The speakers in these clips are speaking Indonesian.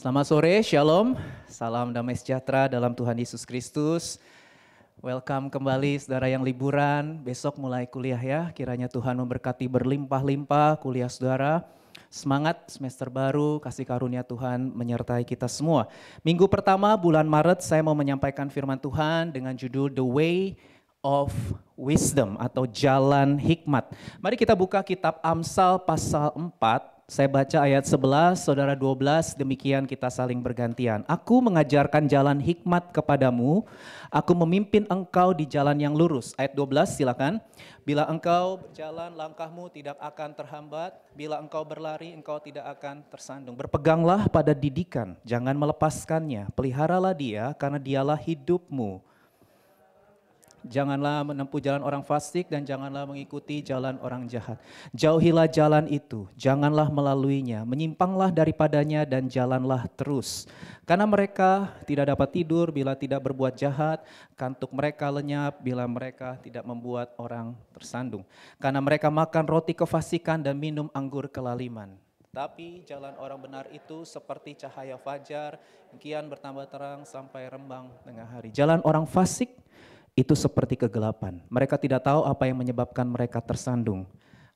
Selamat sore, Shalom, salam damai sejahtera dalam Tuhan Yesus Kristus. Welcome kembali saudara yang liburan, besok mulai kuliah ya. Kiranya Tuhan memberkati berlimpah-limpah kuliah saudara. Semangat semester baru, kasih karunia Tuhan menyertai kita semua. Minggu pertama bulan Maret saya mau menyampaikan firman Tuhan dengan judul The Way of Wisdom atau Jalan Hikmat. Mari kita buka kitab Amsal pasal 4. Saya baca ayat 11, saudara 12, demikian kita saling bergantian. Aku mengajarkan jalan hikmat kepadamu, aku memimpin engkau di jalan yang lurus. Ayat 12 silakan. Bila engkau berjalan langkahmu tidak akan terhambat, bila engkau berlari engkau tidak akan tersandung. Berpeganglah pada didikan, jangan melepaskannya, peliharalah dia karena dialah hidupmu. Janganlah menempuh jalan orang fasik dan janganlah mengikuti jalan orang jahat. Jauhilah jalan itu, janganlah melaluinya, menyimpanglah daripadanya dan jalanlah terus. Karena mereka tidak dapat tidur bila tidak berbuat jahat, kantuk mereka lenyap bila mereka tidak membuat orang tersandung. Karena mereka makan roti kefasikan dan minum anggur kelaliman. Tapi jalan orang benar itu seperti cahaya fajar, kian bertambah terang sampai rembang tengah hari. Jalan orang fasik itu seperti kegelapan. Mereka tidak tahu apa yang menyebabkan mereka tersandung.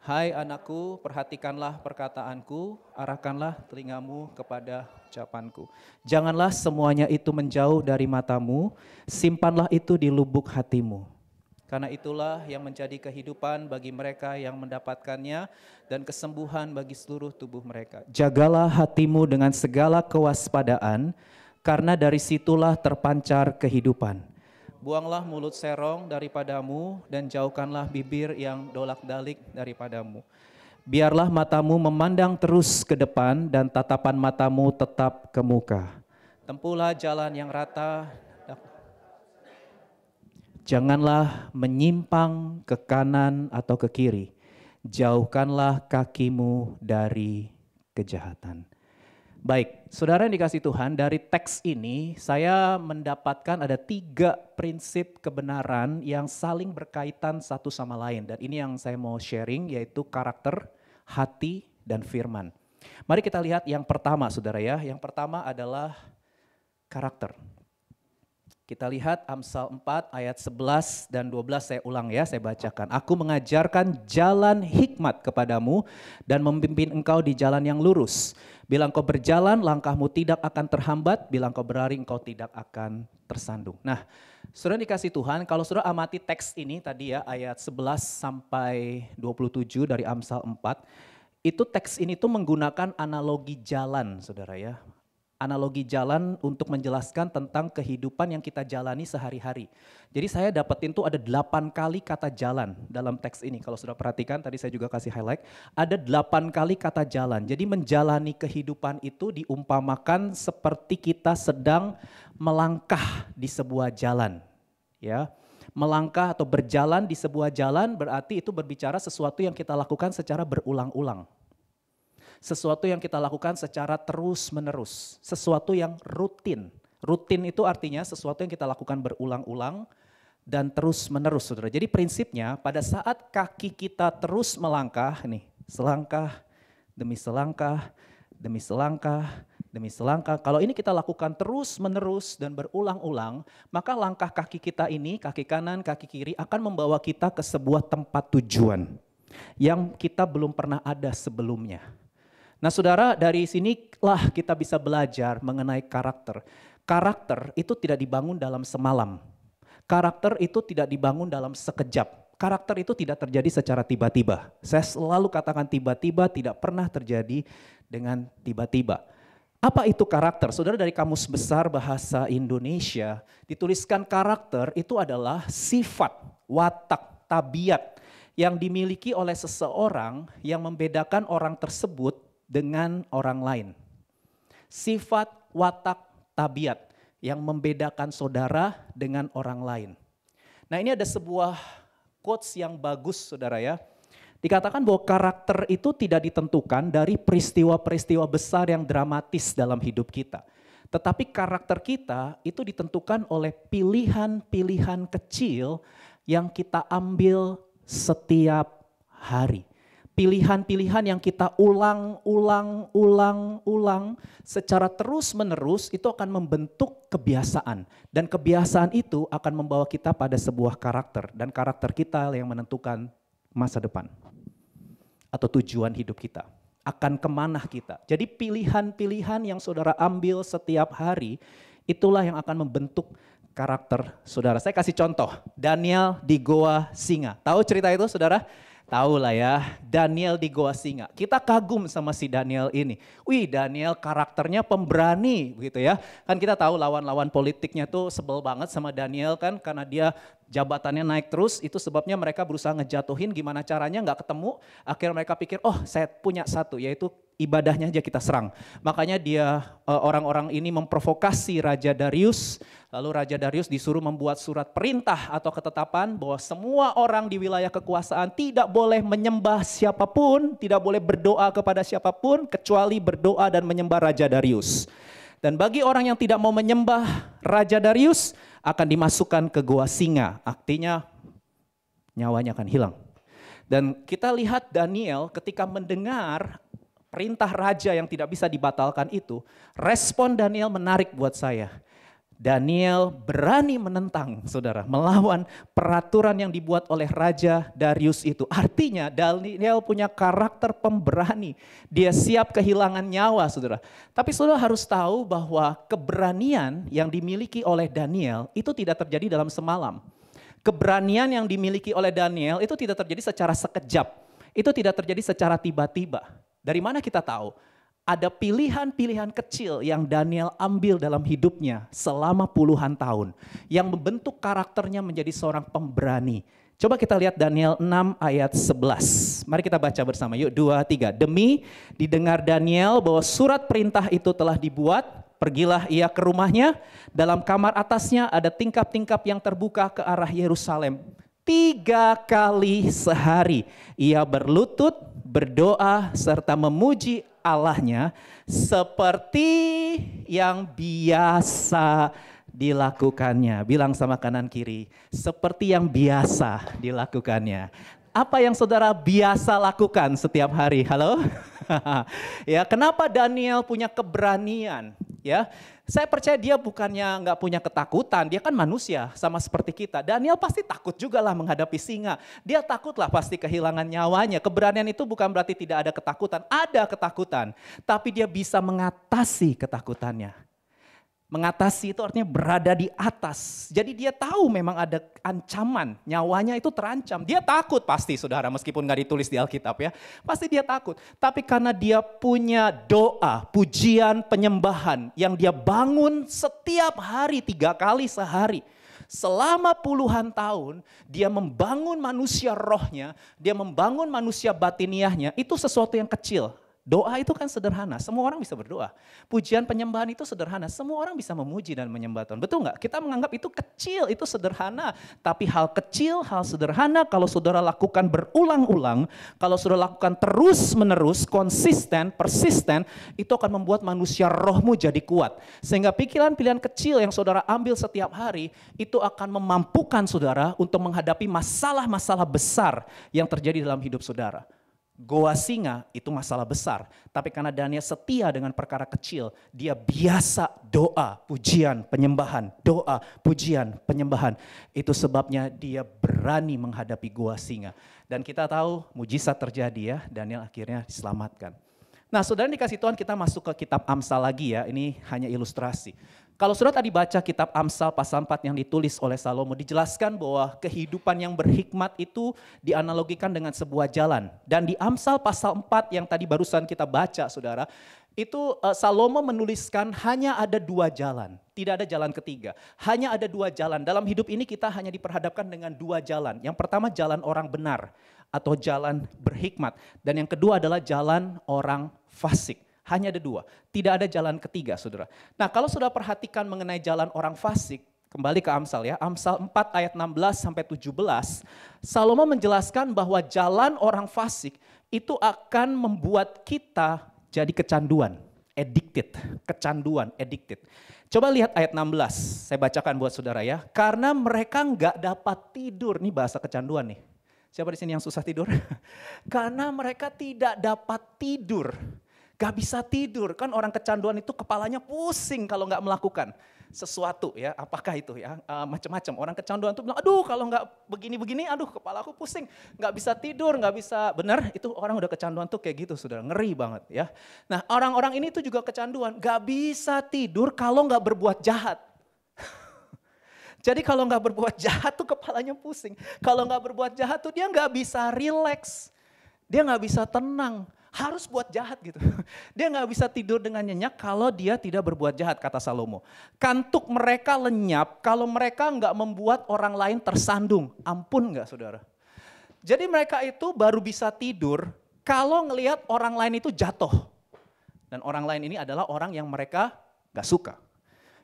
Hai anakku, perhatikanlah perkataanku, arahkanlah telingamu kepada ucapanku. Janganlah semuanya itu menjauh dari matamu, simpanlah itu di lubuk hatimu. Karena itulah yang menjadi kehidupan bagi mereka yang mendapatkannya dan kesembuhan bagi seluruh tubuh mereka. Jagalah hatimu dengan segala kewaspadaan, karena dari situlah terpancar kehidupan. Buanglah mulut serong daripadamu dan jauhkanlah bibir yang dolak-dalik daripadamu. Biarlah matamu memandang terus ke depan dan tatapan matamu tetap ke muka. Tempuhlah jalan yang rata. Janganlah menyimpang ke kanan atau ke kiri. Jauhkanlah kakimu dari kejahatan. Baik, saudara yang dikasih Tuhan, dari teks ini saya mendapatkan ada 3 prinsip kebenaran yang saling berkaitan satu sama lain. Dan ini yang saya mau sharing, yaitu karakter, hati, dan firman. Mari kita lihat yang pertama saudara ya. Yang pertama adalah karakter. Kita lihat Amsal 4 ayat 11 dan 12 saya ulang ya, saya bacakan. Aku mengajarkan jalan hikmat kepadamu dan memimpin engkau di jalan yang lurus. Bila engkau berjalan, langkahmu tidak akan terhambat. Bila engkau berlari, engkau tidak akan tersandung. Nah, saudara dikasih Tuhan, kalau saudara amati teks ini tadi ya, ayat 11 sampai 27 dari Amsal 4, itu teks ini tuh menggunakan analogi jalan saudara ya. Analogi jalan untuk menjelaskan tentang kehidupan yang kita jalani sehari-hari. Jadi saya dapetin tuh ada 8 kali kata jalan dalam teks ini. Kalau sudah perhatikan tadi saya juga kasih highlight. Ada 8 kali kata jalan. Jadi menjalani kehidupan itu diumpamakan seperti kita sedang melangkah di sebuah jalan. Ya, melangkah atau berjalan di sebuah jalan berarti itu berbicara sesuatu yang kita lakukan secara berulang-ulang. Sesuatu yang kita lakukan secara terus-menerus, sesuatu yang rutin. Rutin itu artinya sesuatu yang kita lakukan berulang-ulang dan terus-menerus, saudara. Jadi prinsipnya pada saat kaki kita terus melangkah, nih, selangkah demi selangkah, demi selangkah, demi selangkah. Kalau ini kita lakukan terus-menerus dan berulang-ulang, maka langkah kaki kita ini, kaki kanan, kaki kiri akan membawa kita ke sebuah tempat tujuan yang kita belum pernah ada sebelumnya. Nah saudara, dari sinilah kita bisa belajar mengenai karakter. Karakter itu tidak dibangun dalam semalam. Karakter itu tidak dibangun dalam sekejap. Karakter itu tidak terjadi secara tiba-tiba. Saya selalu katakan tiba-tiba, tidak pernah terjadi dengan tiba-tiba. Apa itu karakter? Saudara, dari Kamus Besar Bahasa Indonesia dituliskan karakter itu adalah sifat, watak, tabiat yang dimiliki oleh seseorang yang membedakan orang tersebut dengan orang lain. Sifat, watak, tabiat yang membedakan saudara dengan orang lain. Nah, ini ada sebuah quotes yang bagus saudara ya. Dikatakan bahwa karakter itu tidak ditentukan dari peristiwa-peristiwa besar yang dramatis dalam hidup kita. Tetapi karakter kita itu ditentukan oleh pilihan-pilihan kecil yang kita ambil setiap hari. pilihan-pilihan yang kita ulang secara terus-menerus itu akan membentuk kebiasaan. Dan kebiasaan itu akan membawa kita pada sebuah karakter. Dan karakter kita yang menentukan masa depan atau tujuan hidup kita. Akan kemana kita. Jadi pilihan-pilihan yang saudara ambil setiap hari, itulah yang akan membentuk karakter saudara. Saya kasih contoh, Daniel di Goa Singa. Tahu cerita itu saudara? Tahu lah ya, Daniel di Goa Singa. Kita kagum sama si Daniel ini. Wih, Daniel karakternya pemberani begitu ya. Kan kita tahu lawan-lawan politiknya tuh sebel banget sama Daniel kan, karena dia jabatannya naik terus. Itu sebabnya mereka berusaha ngejatuhin, gimana caranya nggak ketemu. Akhirnya mereka pikir, oh saya punya satu, yaitu ibadahnya aja kita serang. Makanya orang-orang ini memprovokasi Raja Darius. Lalu Raja Darius disuruh membuat surat perintah atau ketetapan bahwa semua orang di wilayah kekuasaan tidak boleh menyembah siapapun, tidak boleh berdoa kepada siapapun kecuali berdoa dan menyembah Raja Darius. Dan bagi orang yang tidak mau menyembah Raja Darius akan dimasukkan ke Goa Singa, artinya nyawanya akan hilang. Dan kita lihat Daniel ketika mendengar perintah raja yang tidak bisa dibatalkan itu, respon Daniel menarik buat saya. Daniel berani menentang, saudara, melawan peraturan yang dibuat oleh Raja Darius itu. Artinya Daniel punya karakter pemberani. Dia siap kehilangan nyawa, saudara. Tapi saudara harus tahu bahwa keberanian yang dimiliki oleh Daniel itu tidak terjadi dalam semalam. Keberanian yang dimiliki oleh Daniel itu tidak terjadi secara sekejap. Itu tidak terjadi secara tiba-tiba. Dari mana kita tahu? Ada pilihan-pilihan kecil yang Daniel ambil dalam hidupnya selama puluhan tahun. Yang membentuk karakternya menjadi seorang pemberani. Coba kita lihat Daniel 6 ayat 11. Mari kita baca bersama, yuk 2, 3. Demi didengar Daniel bahwa surat perintah itu telah dibuat, pergilah ia ke rumahnya. Dalam kamar atasnya ada tingkap-tingkap yang terbuka ke arah Yerusalem. 3 kali sehari ia berlutut, berdoa serta memuji Allahnya seperti yang biasa dilakukannya. Bilang sama kanan kiri, seperti yang biasa dilakukannya. Apa yang saudara biasa lakukan setiap hari? Halo? Ya, kenapa Daniel punya keberanian? Ya, saya percaya dia bukannya nggak punya ketakutan, dia kan manusia sama seperti kita. Daniel pasti takut juga lah menghadapi singa. Dia takutlah pasti kehilangan nyawanya. Keberanian itu bukan berarti tidak ada ketakutan, ada ketakutan. Tapi dia bisa mengatasi ketakutannya. Mengatasi itu artinya berada di atas. Jadi dia tahu memang ada ancaman, nyawanya itu terancam. Dia takut pasti saudara, meskipun gak ditulis di Alkitab ya. Pasti dia takut. Tapi karena dia punya doa, pujian, penyembahan yang dia bangun setiap hari 3 kali sehari. Selama puluhan tahun dia membangun manusia rohnya, dia membangun manusia batiniahnya, itu sesuatu yang kecil. Doa itu kan sederhana, semua orang bisa berdoa. Pujian penyembahan itu sederhana, semua orang bisa memuji dan menyembah Tuhan. Betul nggak? Kita menganggap itu kecil, itu sederhana. Tapi hal kecil, hal sederhana kalau saudara lakukan berulang-ulang, kalau saudara lakukan terus-menerus, konsisten, persisten, itu akan membuat manusia rohmu jadi kuat. Sehingga pikiran-pilihan kecil yang saudara ambil setiap hari, itu akan memampukan saudara untuk menghadapi masalah-masalah besar yang terjadi dalam hidup saudara. Goa singa itu masalah besar, tapi karena Daniel setia dengan perkara kecil, dia biasa doa, pujian, penyembahan, doa, pujian, penyembahan. Itu sebabnya dia berani menghadapi goa singa. Dan kita tahu mujizat terjadi ya, Daniel akhirnya diselamatkan. Nah saudara dikasih Tuhan, kita masuk ke kitab Amsal lagi ya, ini hanya ilustrasi. Kalau saudara tadi baca kitab Amsal pasal 4 yang ditulis oleh Salomo, dijelaskan bahwa kehidupan yang berhikmat itu dianalogikan dengan sebuah jalan. Dan di Amsal pasal 4 yang tadi barusan kita baca saudara, itu Salomo menuliskan hanya ada 2 jalan, tidak ada jalan ketiga. Hanya ada 2 jalan, dalam hidup ini kita hanya diperhadapkan dengan 2 jalan. Yang pertama jalan orang benar atau jalan berhikmat. Dan yang kedua adalah jalan orang fasik. Hanya ada 2, tidak ada jalan ketiga saudara. Nah kalau saudara perhatikan mengenai jalan orang fasik, kembali ke Amsal ya, Amsal 4 ayat 16 sampai 17, Salomo menjelaskan bahwa jalan orang fasik itu akan membuat kita jadi kecanduan, addicted, kecanduan, addicted. Coba lihat ayat 16, saya bacakan buat saudara ya. Karena mereka nggak dapat tidur, nih bahasa kecanduan nih. Siapa di sini yang susah tidur? Karena mereka tidak dapat tidur. Gak bisa tidur, kan orang kecanduan itu kepalanya pusing kalau gak melakukan sesuatu ya, apakah itu ya, macam-macam. Orang kecanduan itu bilang, aduh kalau gak begini-begini, aduh kepala aku pusing, gak bisa tidur, gak bisa, benar itu orang udah kecanduan tuh kayak gitu saudara, ngeri banget ya. Nah orang-orang ini tuh juga kecanduan, gak bisa tidur kalau gak berbuat jahat. Jadi kalau gak berbuat jahat tuh kepalanya pusing, kalau gak berbuat jahat tuh dia gak bisa rileks, dia gak bisa tenang. Harus buat jahat gitu. Dia gak bisa tidur dengan nyenyak kalau dia tidak berbuat jahat, kata Salomo. Kantuk mereka lenyap kalau mereka gak membuat orang lain tersandung. Ampun gak saudara? Jadi mereka itu baru bisa tidur kalau ngelihat orang lain itu jatuh. Dan orang lain ini adalah orang yang mereka gak suka.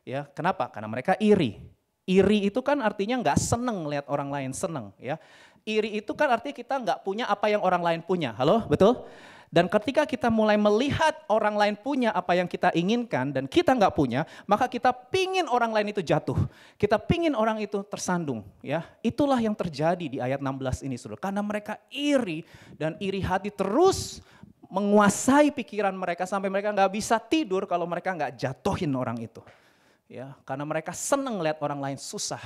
Ya, kenapa? Karena mereka iri. Iri itu kan artinya gak seneng lihat orang lain seneng. Ya. Iri itu kan artinya kita gak punya apa yang orang lain punya. Halo, betul? Dan ketika kita mulai melihat orang lain punya apa yang kita inginkan dan kita nggak punya, maka kita pingin orang lain itu jatuh. Kita pingin orang itu tersandung. Ya, itulah yang terjadi di ayat 16 ini, saudara. Karena mereka iri dan iri hati terus menguasai pikiran mereka sampai mereka nggak bisa tidur kalau mereka nggak jatuhin orang itu. Ya, karena mereka seneng lihat orang lain susah.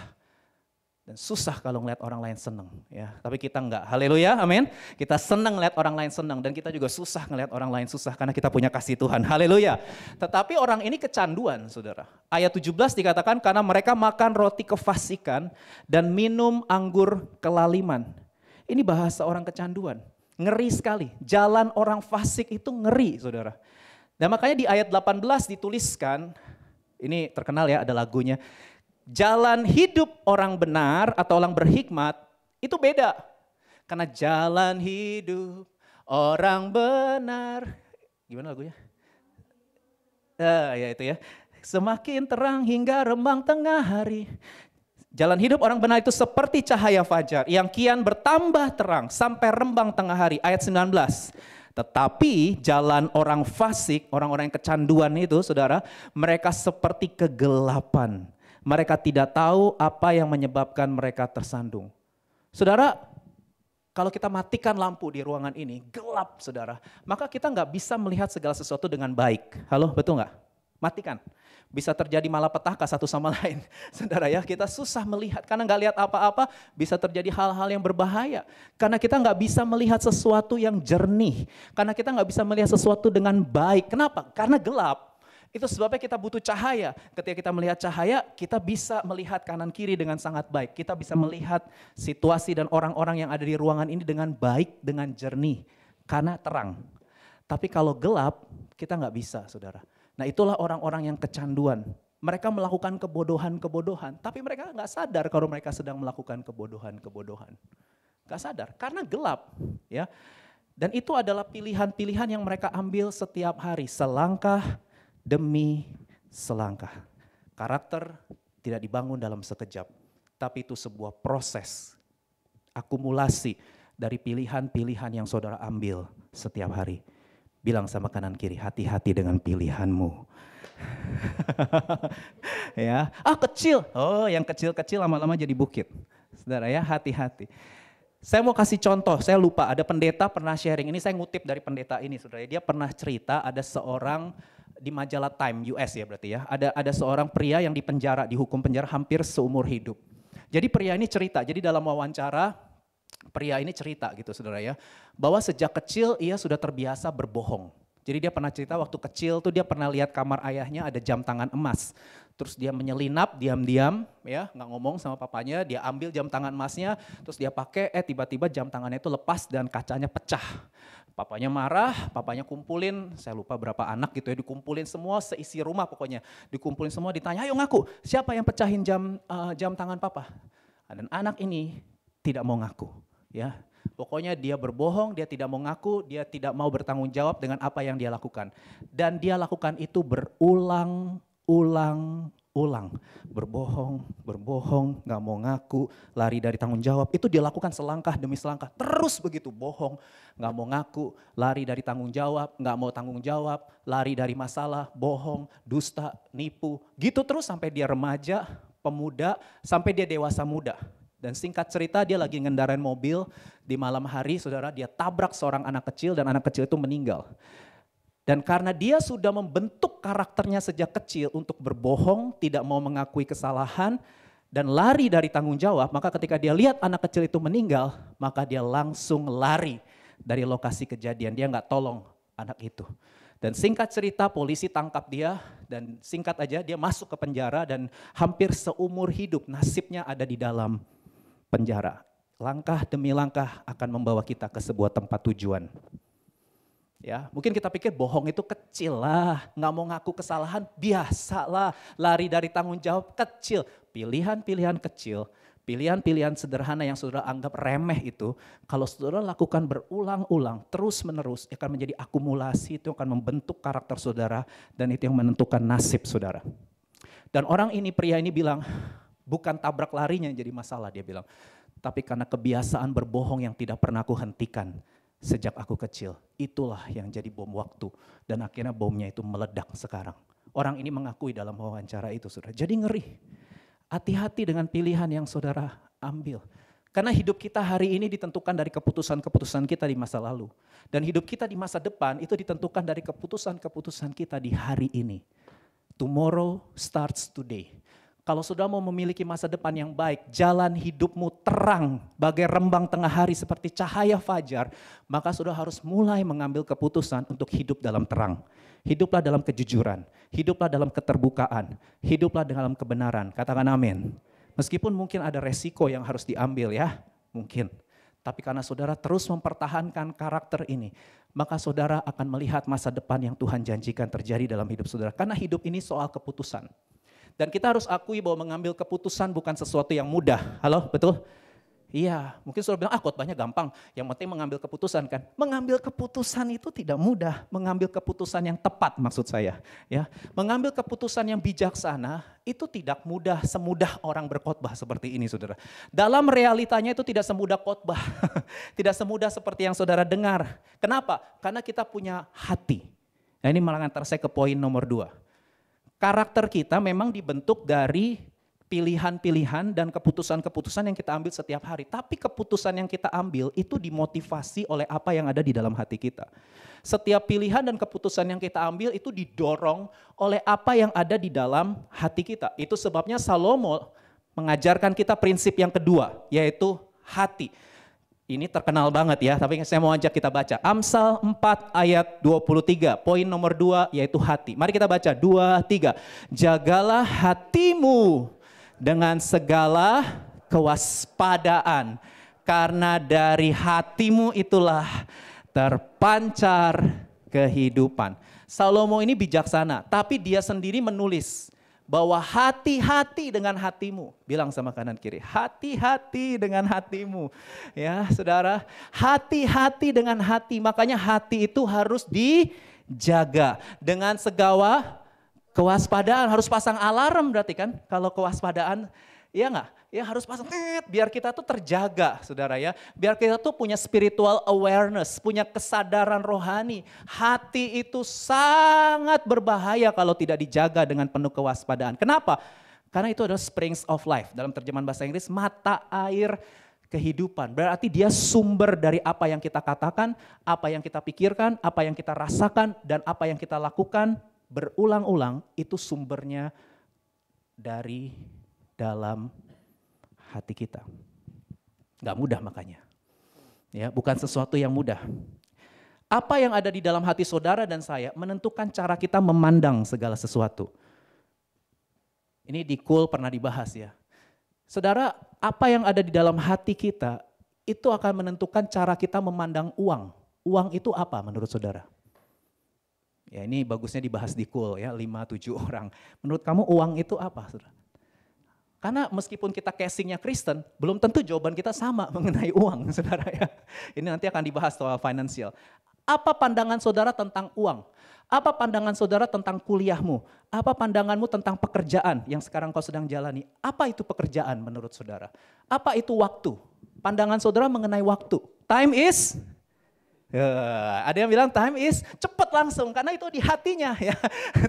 Dan susah kalau ngeliat orang lain seneng, ya. Tapi kita enggak, haleluya, amin. Kita senang ngeliat orang lain senang dan kita juga susah ngeliat orang lain susah karena kita punya kasih Tuhan, haleluya. Tetapi orang ini kecanduan, saudara. Ayat 17 dikatakan karena mereka makan roti kefasikan dan minum anggur kelaliman. Ini bahasa orang kecanduan, ngeri sekali. Jalan orang fasik itu ngeri, saudara. Dan makanya di ayat 18 dituliskan, ini terkenal ya, ada lagunya. Jalan hidup orang benar atau orang berhikmat itu beda. Karena jalan hidup orang benar, gimana lagunya? Ya itu ya. Semakin terang hingga rembang tengah hari. Jalan hidup orang benar itu seperti cahaya fajar yang kian bertambah terang sampai rembang tengah hari. Ayat 19. Tetapi jalan orang fasik, orang-orang yang kecanduan itu saudara, mereka seperti kegelapan. Mereka tidak tahu apa yang menyebabkan mereka tersandung. Saudara, kalau kita matikan lampu di ruangan ini, gelap saudara, maka kita nggak bisa melihat segala sesuatu dengan baik. Halo, betul nggak? Matikan. Bisa terjadi malapetaka satu sama lain. Saudara ya, kita susah melihat karena nggak lihat apa-apa, bisa terjadi hal-hal yang berbahaya. Karena kita nggak bisa melihat sesuatu yang jernih. Karena kita nggak bisa melihat sesuatu dengan baik. Kenapa? Karena gelap. Itu sebabnya kita butuh cahaya. Ketika kita melihat cahaya, kita bisa melihat kanan kiri dengan sangat baik. Kita bisa melihat situasi dan orang-orang yang ada di ruangan ini dengan baik, dengan jernih. Karena terang. Tapi kalau gelap, kita nggak bisa saudara. Nah itulah orang-orang yang kecanduan. Mereka melakukan kebodohan-kebodohan. Tapi mereka nggak sadar kalau mereka sedang melakukan kebodohan-kebodohan. Nggak sadar, karena gelap. Ya. Dan itu adalah pilihan-pilihan yang mereka ambil setiap hari. Selangkah demi selangkah. Karakter tidak dibangun dalam sekejap, tapi itu sebuah proses akumulasi dari pilihan-pilihan yang saudara ambil setiap hari. Bilang sama kanan kiri, hati-hati dengan pilihanmu. Ya, kecil. Oh, yang kecil-kecil lama-lama jadi bukit. Saudara ya, hati-hati. Saya mau kasih contoh, saya lupa ada pendeta pernah sharing, ini saya ngutip dari pendeta ini saudara. Dia pernah cerita ada seorang di majalah Time US ya berarti ya, ada seorang pria yang dihukum penjara hampir seumur hidup. Jadi pria ini cerita, jadi dalam wawancara pria ini cerita gitu saudara ya, bahwa sejak kecil ia sudah terbiasa berbohong. Jadi dia pernah cerita waktu kecil tuh dia pernah lihat kamar ayahnya ada jam tangan emas. Terus dia menyelinap diam-diam ya, nggak ngomong sama papanya, dia ambil jam tangan emasnya, terus dia pakai, tiba-tiba jam tangannya itu lepas dan kacanya pecah. Papanya marah, papanya kumpulin, saya lupa berapa anak gitu ya, dikumpulin semua seisi rumah pokoknya. Dikumpulin semua, ditanya, ayo ngaku, siapa yang pecahin jam tangan papa? Dan anak ini tidak mau ngaku. Ya, pokoknya dia berbohong, dia tidak mau ngaku, dia tidak mau bertanggung jawab dengan apa yang dia lakukan. Dan dia lakukan itu berulang-ulang. Berbohong, gak mau ngaku, lari dari tanggung jawab. Itu dia lakukan selangkah demi selangkah. Terus begitu, bohong, gak mau ngaku, lari dari tanggung jawab, gak mau tanggung jawab, lari dari masalah, bohong, dusta, nipu. Gitu terus sampai dia remaja, pemuda, sampai dia dewasa muda. Dan singkat cerita dia lagi ngendarain mobil di malam hari, saudara, dia tabrak seorang anak kecil dan anak kecil itu meninggal. Dan karena dia sudah membentuk karakternya sejak kecil untuk berbohong, tidak mau mengakui kesalahan, dan lari dari tanggung jawab, maka ketika dia lihat anak kecil itu meninggal, maka dia langsung lari dari lokasi kejadian. Dia nggak tolong anak itu. Dan singkat cerita polisi tangkap dia dan singkat aja dia masuk ke penjara dan hampir seumur hidup nasibnya ada di dalam penjara. Langkah demi langkah akan membawa kita ke sebuah tempat tujuan. Ya, mungkin kita pikir bohong itu kecil lah, nggak mau ngaku kesalahan biasa lah, lari dari tanggung jawab kecil. Pilihan-pilihan kecil, pilihan-pilihan sederhana yang saudara anggap remeh itu, kalau saudara lakukan berulang-ulang, terus-menerus, akan menjadi akumulasi, itu akan membentuk karakter saudara, dan itu yang menentukan nasib saudara. Dan orang ini, pria ini bilang, bukan tabrak larinya yang jadi masalah, dia bilang, tapi karena kebiasaan berbohong yang tidak pernah aku hentikan sejak aku kecil, itulah yang jadi bom waktu, dan akhirnya bomnya itu meledak sekarang. Orang ini mengakui dalam wawancara itu, saudara. Jadi ngeri. Hati-hati dengan pilihan yang saudara ambil. Karena hidup kita hari ini ditentukan dari keputusan-keputusan kita di masa lalu. Dan hidup kita di masa depan itu ditentukan dari keputusan-keputusan kita di hari ini. Tomorrow starts today. Kalau saudara mau memiliki masa depan yang baik, jalan hidupmu terang bagai rembang tengah hari seperti cahaya fajar, maka saudara harus mulai mengambil keputusan untuk hidup dalam terang. Hiduplah dalam kejujuran, hiduplah dalam keterbukaan, hiduplah dalam kebenaran. Katakan amin. Meskipun mungkin ada resiko yang harus diambil ya, mungkin. Tapi karena saudara terus mempertahankan karakter ini, maka saudara akan melihat masa depan yang Tuhan janjikan terjadi dalam hidup saudara. Karena hidup ini soal keputusan. Dan kita harus akui bahwa mengambil keputusan bukan sesuatu yang mudah. Halo, betul? Iya, mungkin saudara bilang, khotbahnya gampang, yang penting mengambil keputusan kan. Mengambil keputusan itu tidak mudah, mengambil keputusan yang tepat maksud saya. Ya, mengambil keputusan yang bijaksana itu tidak mudah, semudah orang berkhotbah seperti ini saudara. Dalam realitanya itu tidak semudah khotbah, tidak semudah seperti yang saudara dengar. Kenapa? Karena kita punya hati. Nah ini malah ngantar saya ke poin nomor 2. Karakter kita memang dibentuk dari pilihan-pilihan dan keputusan-keputusan yang kita ambil setiap hari. Tapi keputusan yang kita ambil itu dimotivasi oleh apa yang ada di dalam hati kita. Setiap pilihan dan keputusan yang kita ambil itu didorong oleh apa yang ada di dalam hati kita. Itu sebabnya Salomo mengajarkan kita prinsip yang kedua, yaitu hati. Ini terkenal banget ya, tapi saya mau ajak kita baca. Amsal 4 ayat 23, poin nomor 2 yaitu hati. Mari kita baca, 2, 3. Jagalah hatimu dengan segala kewaspadaan, karena dari hatimu itulah terpancar kehidupan. Salomo ini bijaksana, tapi dia sendiri menulis bahwa hati-hati dengan hatimu. Bilang sama kanan kiri, hati-hati dengan hatimu. Ya saudara, hati-hati dengan hati. Makanya hati itu harus dijaga dengan segala kewaspadaan. Harus pasang alarm berarti kan, kalau kewaspadaan, iya nggak? Ya harus pasang, biar kita tuh terjaga saudara ya. Biar kita tuh punya spiritual awareness, punya kesadaran rohani. Hati itu sangat berbahaya kalau tidak dijaga dengan penuh kewaspadaan. Kenapa? Karena itu adalah springs of life. Dalam terjemahan bahasa Inggris, mata air kehidupan. Berarti dia sumber dari apa yang kita katakan, apa yang kita pikirkan, apa yang kita rasakan, dan apa yang kita lakukan berulang-ulang, itu sumbernya dari dalam hati kita. Gak mudah makanya. Ya, bukan sesuatu yang mudah. Apa yang ada di dalam hati saudara dan saya menentukan cara kita memandang segala sesuatu. Ini di Cool pernah dibahas ya. Saudara, apa yang ada di dalam hati kita itu akan menentukan cara kita memandang uang. Uang itu apa menurut saudara? Ya ini bagusnya dibahas di Cool ya, 5-7 orang. Menurut kamu uang itu apa saudara? Karena meskipun kita casingnya Kristen, belum tentu jawaban kita sama mengenai uang, saudara ya. Ini nanti akan dibahas soal financial. Apa pandangan saudara tentang uang? Apa pandangan saudara tentang kuliahmu? Apa pandanganmu tentang pekerjaan yang sekarang kau sedang jalani? Apa itu pekerjaan menurut saudara? Apa itu waktu? Pandangan saudara mengenai waktu. Time is... ada yang bilang time is cepat langsung karena itu di hatinya ya.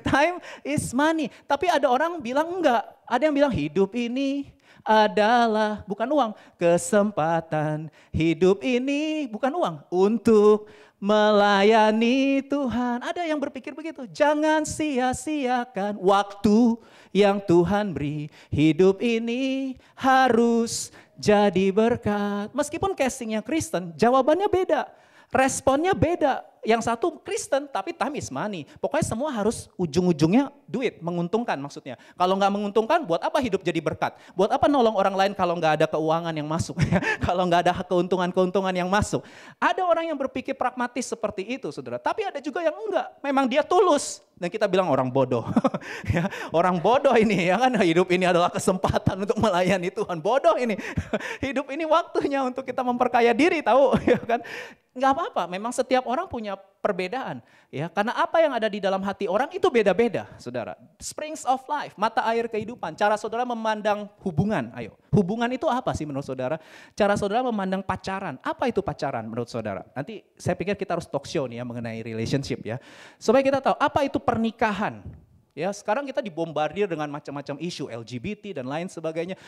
Time is money. Tapi ada orang bilang enggak. Ada yang bilang hidup ini adalah bukan uang. Kesempatan hidup ini bukan uang, untuk melayani Tuhan. Ada yang berpikir begitu, jangan sia-siakan waktu yang Tuhan beri. Hidup ini harus jadi berkat. Meskipun casingnya Kristen, jawabannya beda. Responnya beda. Yang satu Kristen tapi time is money. Pokoknya semua harus ujung-ujungnya duit, menguntungkan maksudnya. Kalau nggak menguntungkan, buat apa hidup jadi berkat? Buat apa nolong orang lain kalau nggak ada keuangan yang masuk? Kalau nggak ada keuntungan-keuntungan yang masuk. Ada orang yang berpikir pragmatis seperti itu, saudara. Tapi ada juga yang enggak. Memang dia tulus. Dan kita bilang orang bodoh. Ya, orang bodoh ini, ya kan, hidup ini adalah kesempatan untuk melayani Tuhan. Bodoh ini. Hidup ini waktunya untuk kita memperkaya diri, tahu, ya kan? Nggak apa-apa, memang setiap orang punya perbedaan, ya. Karena apa yang ada di dalam hati orang itu beda-beda, saudara. Springs of life, mata air kehidupan. Cara saudara memandang hubungan, ayo. Hubungan itu apa sih menurut saudara? Cara saudara memandang pacaran, apa itu pacaran menurut saudara? Nanti saya pikir kita harus talk show nih ya mengenai relationship ya. Supaya kita tahu apa itu pernikahan. Ya, sekarang kita dibombardir dengan macam-macam isu LGBT dan lain sebagainya.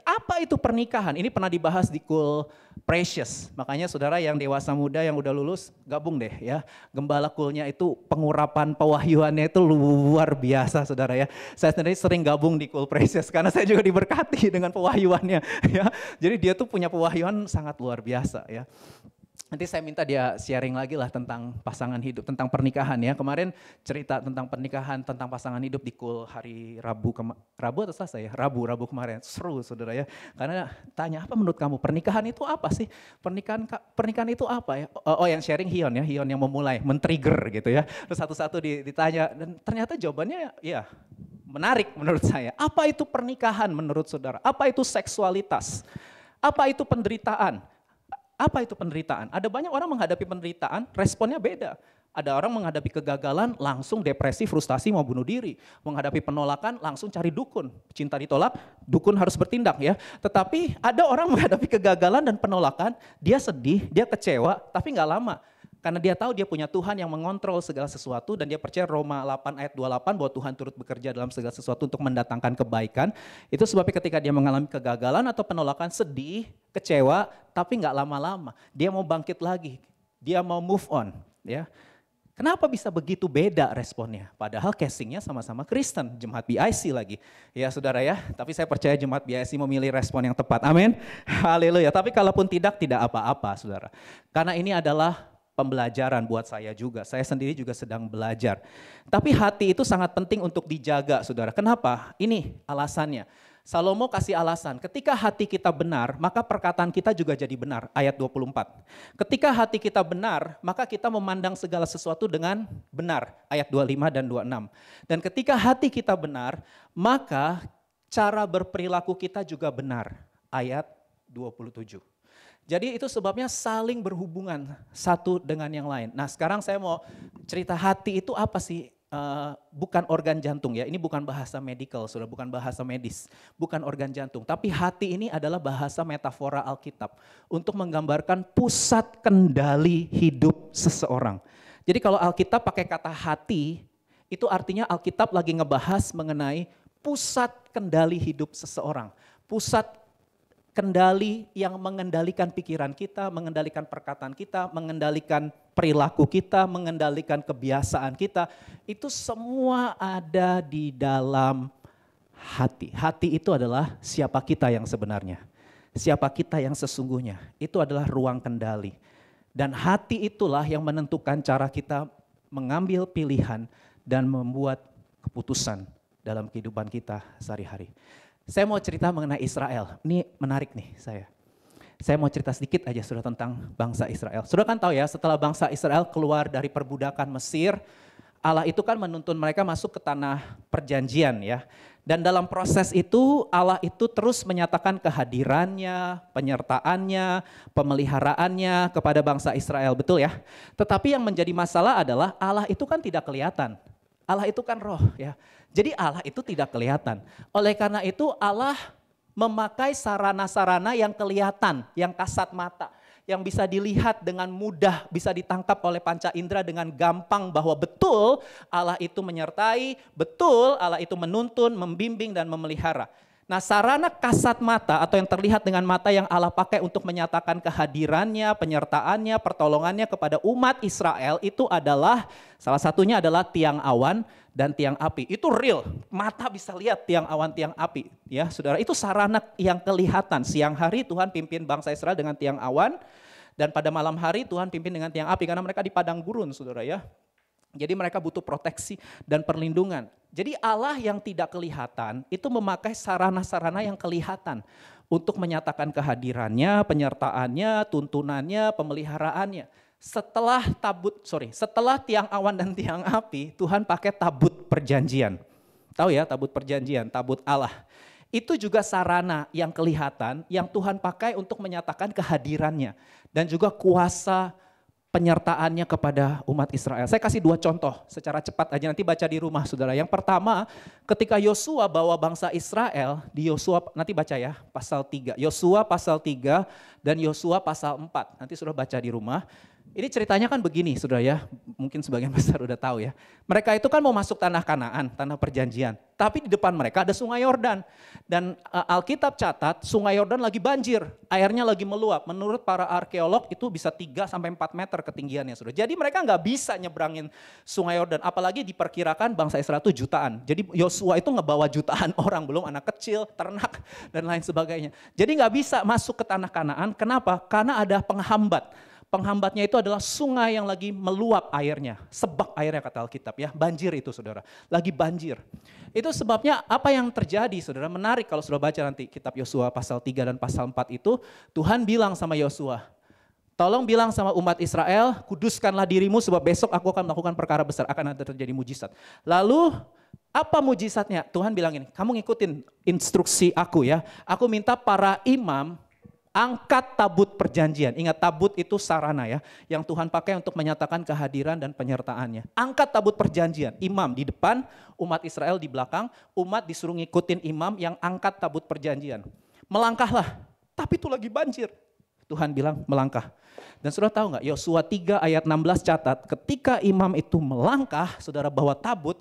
Apa itu pernikahan? Ini pernah dibahas di Cool Precious. Makanya saudara yang dewasa muda yang udah lulus, gabung deh ya. Gembala Coolnya itu pengurapan pewahyuannya itu luar biasa saudara ya. Saya sendiri sering gabung di Cool Precious karena saya juga diberkati dengan pewahyuannya ya. Jadi dia tuh punya pewahyuan sangat luar biasa ya. Nanti saya minta dia sharing lagi lah tentang pasangan hidup, tentang pernikahan ya. Kemarin cerita tentang pernikahan, tentang pasangan hidup di Cool hari Rabu atau Selasa ya? Rabu kemarin. Seru saudara ya. Karena tanya, apa menurut kamu pernikahan itu apa sih? Pernikahan itu apa ya? Oh, yang sharing Hion ya, Hion yang memulai, men-trigger gitu ya. Terus satu-satu ditanya dan ternyata jawabannya ya menarik menurut saya. Apa itu pernikahan menurut saudara? Apa itu seksualitas? Apa itu penderitaan? Apa itu penderitaan? Ada banyak orang menghadapi penderitaan, responnya beda. Ada orang menghadapi kegagalan, langsung depresi, frustasi, mau bunuh diri. Menghadapi penolakan, langsung cari dukun. Cinta ditolak, dukun harus bertindak ya. Tetapi ada orang menghadapi kegagalan dan penolakan, dia sedih, dia kecewa, tapi nggak lama. Karena dia tahu dia punya Tuhan yang mengontrol segala sesuatu dan dia percaya Roma 8 ayat 28 bahwa Tuhan turut bekerja dalam segala sesuatu untuk mendatangkan kebaikan. Itu sebabnya ketika dia mengalami kegagalan atau penolakan, sedih, kecewa, tapi nggak lama-lama. Dia mau bangkit lagi, dia mau move on. Ya. Kenapa bisa begitu beda responnya? Padahal casingnya sama-sama Kristen, jemaat BIC lagi. Ya saudara ya, tapi saya percaya jemaat BIC memilih respon yang tepat. Amin. Haleluya. Tapi kalaupun tidak apa-apa saudara. Karena ini adalah pembelajaran buat saya juga. Saya sendiri juga sedang belajar. Tapi hati itu sangat penting untuk dijaga, saudara. Kenapa? Ini alasannya. Salomo kasih alasan, ketika hati kita benar, maka perkataan kita juga jadi benar. Ayat 24. Ketika hati kita benar, maka kita memandang segala sesuatu dengan benar. Ayat 25 dan 26. Dan ketika hati kita benar, maka cara berperilaku kita juga benar. Ayat 27. Jadi itu sebabnya saling berhubungan satu dengan yang lain. Nah sekarang saya mau cerita hati itu apa sih? Bukan organ jantung ya, ini bukan bahasa medical, sudah bukan bahasa medis, bukan organ jantung. Tapi hati ini adalah bahasa metafora Alkitab untuk menggambarkan pusat kendali hidup seseorang. Jadi kalau Alkitab pakai kata hati, itu artinya Alkitab lagi ngebahas mengenai pusat kendali hidup seseorang. Pusat kendali yang mengendalikan pikiran kita, mengendalikan perkataan kita, mengendalikan perilaku kita, mengendalikan kebiasaan kita. Itu semua ada di dalam hati. Hati itu adalah siapa kita yang sebenarnya. Siapa kita yang sesungguhnya. Itu adalah ruang kendali. Dan hati itulah yang menentukan cara kita mengambil pilihan dan membuat keputusan dalam kehidupan kita sehari-hari. Saya mau cerita mengenai Israel. Ini menarik nih saya. Saya mau cerita sedikit aja sudah tentang bangsa Israel. Sudah kan tahu ya, setelah bangsa Israel keluar dari perbudakan Mesir, Allah itu kan menuntun mereka masuk ke tanah perjanjian ya. Dan dalam proses itu Allah itu terus menyatakan kehadirannya, penyertaannya, pemeliharaannya kepada bangsa Israel, betul ya. Tetapi yang menjadi masalah adalah Allah itu kan tidak kelihatan. Allah itu kan roh ya. Jadi Allah itu tidak kelihatan. Oleh karena itu Allah memakai sarana-sarana yang kelihatan, yang kasat mata, yang bisa dilihat dengan mudah, bisa ditangkap oleh panca indera dengan gampang bahwa betul Allah itu menyertai, betul Allah itu menuntun, membimbing dan memelihara. Nah, sarana kasat mata atau yang terlihat dengan mata yang Allah pakai untuk menyatakan kehadirannya, penyertaannya, pertolongannya kepada umat Israel itu adalah, salah satunya adalah tiang awan dan tiang api. Itu real, mata bisa lihat tiang awan, tiang api. Ya, saudara, itu sarana yang kelihatan. Siang hari Tuhan pimpin bangsa Israel dengan tiang awan, dan pada malam hari Tuhan pimpin dengan tiang api karena mereka di padang gurun, saudara ya. Jadi mereka butuh proteksi dan perlindungan. Jadi Allah yang tidak kelihatan itu memakai sarana-sarana yang kelihatan untuk menyatakan kehadirannya, penyertaannya, tuntunannya, pemeliharaannya. Setelah tiang awan dan tiang api, Tuhan pakai tabut perjanjian. Tahu ya, tabut perjanjian, tabut Allah. Itu juga sarana yang kelihatan yang Tuhan pakai untuk menyatakan kehadirannya dan juga kuasa penyertaannya kepada umat Israel. Saya kasih 2 contoh secara cepat aja, nanti baca di rumah saudara. Yang pertama, ketika Yosua bawa bangsa Israel, di Yosua, nanti baca ya, pasal 3. Yosua pasal 3 dan Yosua pasal 4. Nanti sudah baca di rumah. Ini ceritanya kan begini saudara ya, mungkin sebagian besar udah tahu ya. Mereka itu kan mau masuk tanah Kanaan, tanah perjanjian. Tapi di depan mereka ada sungai Yordan. Dan Alkitab catat sungai Yordan lagi banjir, airnya lagi meluap. Menurut para arkeolog itu bisa 3-4 meter ketinggiannya saudara. Jadi mereka nggak bisa nyebrangin sungai Yordan. Apalagi diperkirakan bangsa Israel itu jutaan. Jadi Yosua itu ngebawa jutaan orang, belum anak kecil, ternak dan lain sebagainya. Jadi nggak bisa masuk ke tanah Kanaan. Kenapa? Karena ada penghambat. Penghambatnya itu adalah sungai yang lagi meluap airnya, sebak airnya kata Alkitab ya, banjir itu saudara, lagi banjir. Itu sebabnya apa yang terjadi saudara, menarik kalau sudah baca nanti kitab Yosua pasal 3 dan pasal 4 itu, Tuhan bilang sama Yosua, tolong bilang sama umat Israel, kuduskanlah dirimu sebab besok aku akan melakukan perkara besar, akan ada terjadi mujizat. Lalu apa mujizatnya? Tuhan bilang ini, kamu ngikutin instruksi aku ya, aku minta para imam, angkat tabut perjanjian. Ingat tabut itu sarana ya, yang Tuhan pakai untuk menyatakan kehadiran dan penyertaannya. Angkat tabut perjanjian, imam di depan, umat Israel di belakang, umat disuruh ngikutin imam yang angkat tabut perjanjian. Melangkahlah, tapi itu lagi banjir. Tuhan bilang melangkah. Dan saudara tahu nggak, Yosua 3 ayat 16 catat, ketika imam itu melangkah, saudara bawa tabut,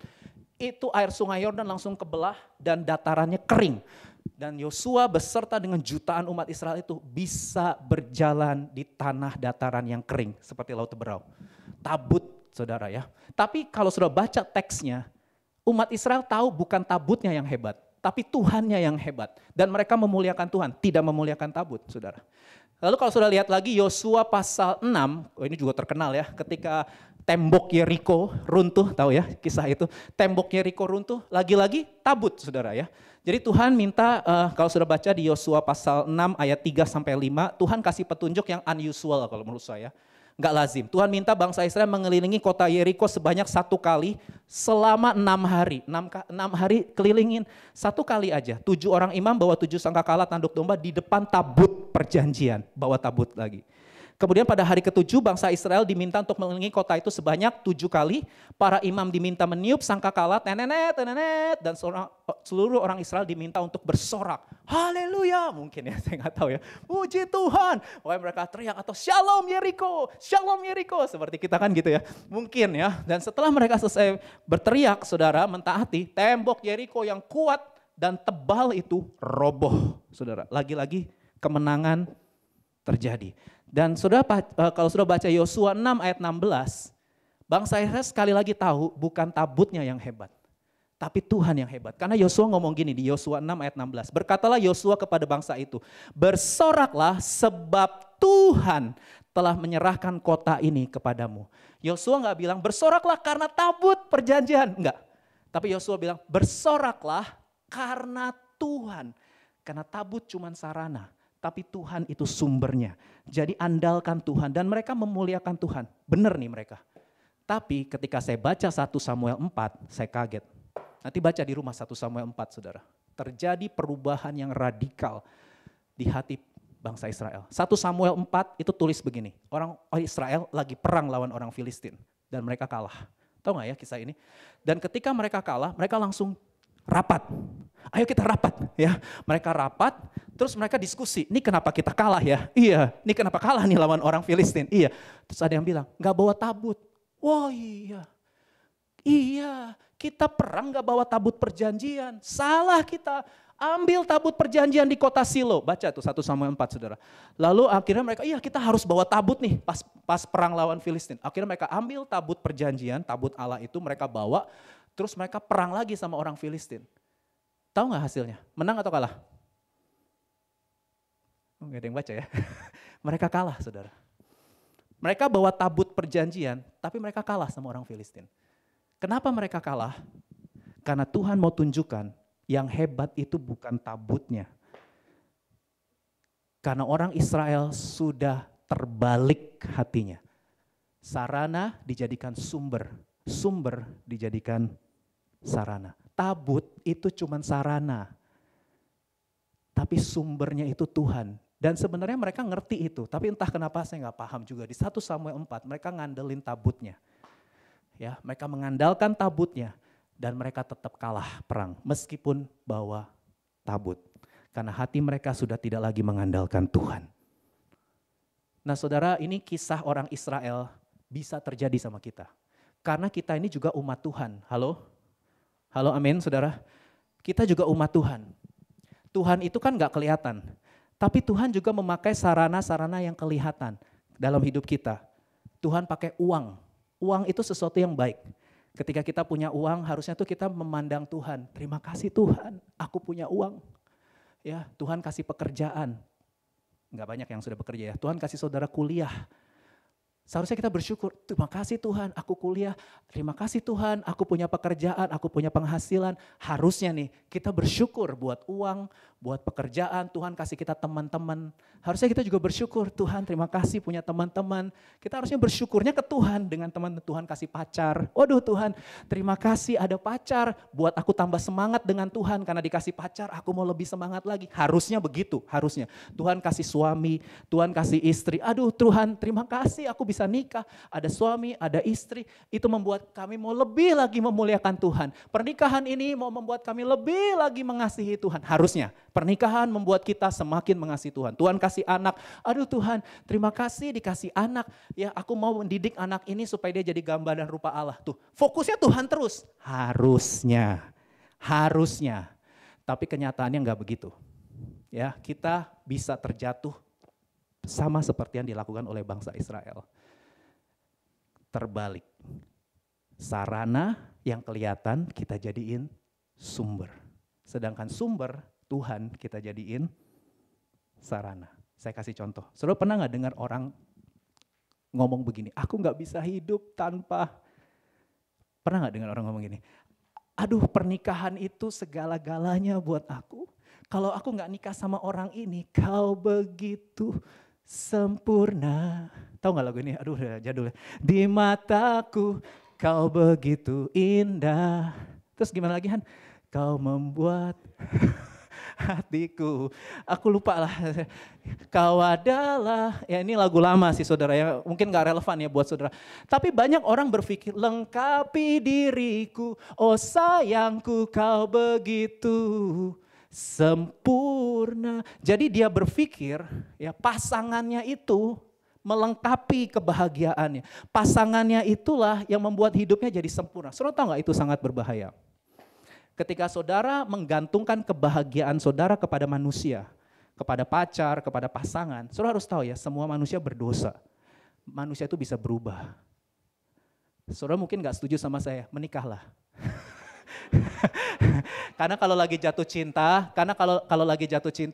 itu air sungai Yordan langsung kebelah dan datarannya kering. Dan Yosua beserta dengan jutaan umat Israel itu bisa berjalan di tanah dataran yang kering seperti laut Teberau. Tabut saudara ya. Tapi kalau sudah baca teksnya, umat Israel tahu bukan tabutnya yang hebat, tapi Tuhannya yang hebat. Dan mereka memuliakan Tuhan, tidak memuliakan tabut saudara. Lalu kalau sudah lihat lagi Yosua pasal 6, ini juga terkenal ya, ketika tembok Yeriko runtuh, tahu ya kisah itu. Tembok Yeriko runtuh, lagi-lagi tabut saudara ya. Jadi Tuhan minta, kalau sudah baca di Yosua pasal 6 ayat 3-5, Tuhan kasih petunjuk yang unusual kalau menurut saya. Enggak lazim. Tuhan minta bangsa Israel mengelilingi kota Yeriko sebanyak 1 kali selama 6 hari. 6 hari kelilingin 1 kali aja. 7 orang imam bawa 7 sangkakala tanduk domba di depan tabut perjanjian. Bawa tabut lagi. Kemudian pada hari ke-7 bangsa Israel diminta untuk mengelilingi kota itu sebanyak 7 kali. Para imam diminta meniup sangkakala, tenenet, tenenet, dan seluruh orang Israel diminta untuk bersorak. Haleluya, mungkin ya, saya nggak tahu ya. Puji Tuhan. Pokoknya mereka teriak atau Shalom Yeriko, Shalom Yeriko. Seperti kita kan gitu ya, mungkin ya. Dan setelah mereka selesai berteriak, saudara mentaati, tembok Yeriko yang kuat dan tebal itu roboh, saudara. Lagi-lagi kemenangan terjadi. Dan saudara, kalau sudah baca Yosua 6 ayat 16, bangsa Israel sekali lagi tahu bukan tabutnya yang hebat, tapi Tuhan yang hebat. Karena Yosua ngomong gini di Yosua 6 ayat 16, berkatalah Yosua kepada bangsa itu, bersoraklah sebab Tuhan telah menyerahkan kota ini kepadamu. Yosua nggak bilang bersoraklah karena tabut perjanjian, enggak. Tapi Yosua bilang bersoraklah karena Tuhan, karena tabut cuman sarana. Tapi Tuhan itu sumbernya. Jadi andalkan Tuhan dan mereka memuliakan Tuhan. Benar nih mereka. Tapi ketika saya baca 1 Samuel 4, saya kaget. Nanti baca di rumah 1 Samuel 4 saudara. Terjadi perubahan yang radikal di hati bangsa Israel. 1 Samuel 4 itu tulis begini. Orang Israel lagi perang lawan orang Filistin. Dan mereka kalah. Tahu gak ya kisah ini? Dan ketika mereka kalah, mereka langsung rapat. Ayo kita rapat ya. Mereka rapat, terus mereka diskusi. Ini kenapa kita kalah ya? Iya, ini kenapa kalah nih lawan orang Filistin? Iya. Terus ada yang bilang, gak bawa tabut. Wah iya. Iya, kita perang gak bawa tabut perjanjian. Salah kita. Ambil tabut perjanjian di kota Silo. Baca tuh 1 Samuel 4 saudara. Lalu akhirnya mereka, iya kita harus bawa tabut nih pas perang lawan Filistin. Akhirnya mereka ambil tabut perjanjian, tabut Allah itu mereka bawa. Terus mereka perang lagi sama orang Filistin. Tahu gak hasilnya? Menang atau kalah? Gak ada yang baca ya. Mereka kalah saudara. Mereka bawa tabut perjanjian, tapi mereka kalah sama orang Filistin. Kenapa mereka kalah? Karena Tuhan mau tunjukkan yang hebat itu bukan tabutnya. Karena orang Israel sudah terbalik hatinya. Sarana dijadikan sumber, sumber dijadikan sarana. Tabut itu cuma sarana, tapi sumbernya itu Tuhan. Dan sebenarnya mereka ngerti itu, tapi entah kenapa saya nggak paham juga. Di 1 Samuel 4 mereka ngandelin tabutnya. Ya, mereka mengandalkan tabutnya. Dan mereka tetap kalah perang meskipun bawa tabut. Karena hati mereka sudah tidak lagi mengandalkan Tuhan. Nah saudara, ini kisah orang Israel bisa terjadi sama kita. Karena kita ini juga umat Tuhan. Halo? Halo, amin saudara. Kita juga umat Tuhan. Tuhan itu kan gak kelihatan. Tapi Tuhan juga memakai sarana-sarana yang kelihatan dalam hidup kita. Tuhan pakai uang. Uang itu sesuatu yang baik. Ketika kita punya uang, harusnya tuh kita memandang Tuhan. Terima kasih Tuhan, aku punya uang. Ya, Tuhan kasih pekerjaan. Enggak banyak yang sudah bekerja ya. Tuhan kasih saudara kuliah. Seharusnya kita bersyukur, terima kasih Tuhan aku kuliah, terima kasih Tuhan aku punya pekerjaan, aku punya penghasilan. Harusnya nih kita bersyukur buat uang, buat pekerjaan, Tuhan kasih kita teman-teman. Harusnya kita juga bersyukur, Tuhan terima kasih punya teman-teman. Kita harusnya bersyukurnya ke Tuhan dengan teman Tuhan kasih pacar. Waduh Tuhan terima kasih ada pacar, buat aku tambah semangat dengan Tuhan karena dikasih pacar aku mau lebih semangat lagi. Harusnya begitu, harusnya. Tuhan kasih suami, Tuhan kasih istri, aduh Tuhan terima kasih aku bisa nikah, ada suami, ada istri, itu membuat kami mau lebih lagi memuliakan Tuhan. Pernikahan ini mau membuat kami lebih lagi mengasihi Tuhan. Harusnya pernikahan membuat kita semakin mengasihi Tuhan. Tuhan kasih anak, aduh Tuhan terima kasih dikasih anak, ya aku mau mendidik anak ini supaya dia jadi gambar dan rupa Allah. Tuh fokusnya Tuhan terus. Harusnya. Tapi kenyataannya enggak begitu. Ya, kita bisa terjatuh sama seperti yang dilakukan oleh bangsa Israel. Terbalik. Sarana yang kelihatan kita jadiin sumber. Sedangkan sumber Tuhan kita jadiin sarana. Saya kasih contoh. Saudara pernah gak dengar orang ngomong begini, aku gak bisa hidup tanpa. Pernah gak dengar orang ngomong gini, aduh pernikahan itu segala-galanya buat aku. Kalau aku gak nikah sama orang ini, kau begitu sempurna. Tahu nggak lagu ini? Aduh udah jadul ya. Di mataku kau begitu indah. Terus gimana lagi Han? Kau membuat hatiku. Aku lupa lah. Kau adalah. Ya ini lagu lama sih saudara ya. Mungkin gak relevan ya buat saudara. Tapi banyak orang berpikir lengkapi diriku. Oh sayangku kau begitu sempurna. Jadi dia berpikir ya pasangannya itu melengkapi kebahagiaannya. Pasangannya itulah yang membuat hidupnya jadi sempurna. Saudara tahu nggak itu sangat berbahaya? Ketika saudara menggantungkan kebahagiaan saudara kepada manusia, kepada pacar, kepada pasangan, saudara harus tahu ya semua manusia berdosa. Manusia itu bisa berubah. Saudara mungkin nggak setuju sama saya, menikahlah. Karena kalau lagi jatuh cinta,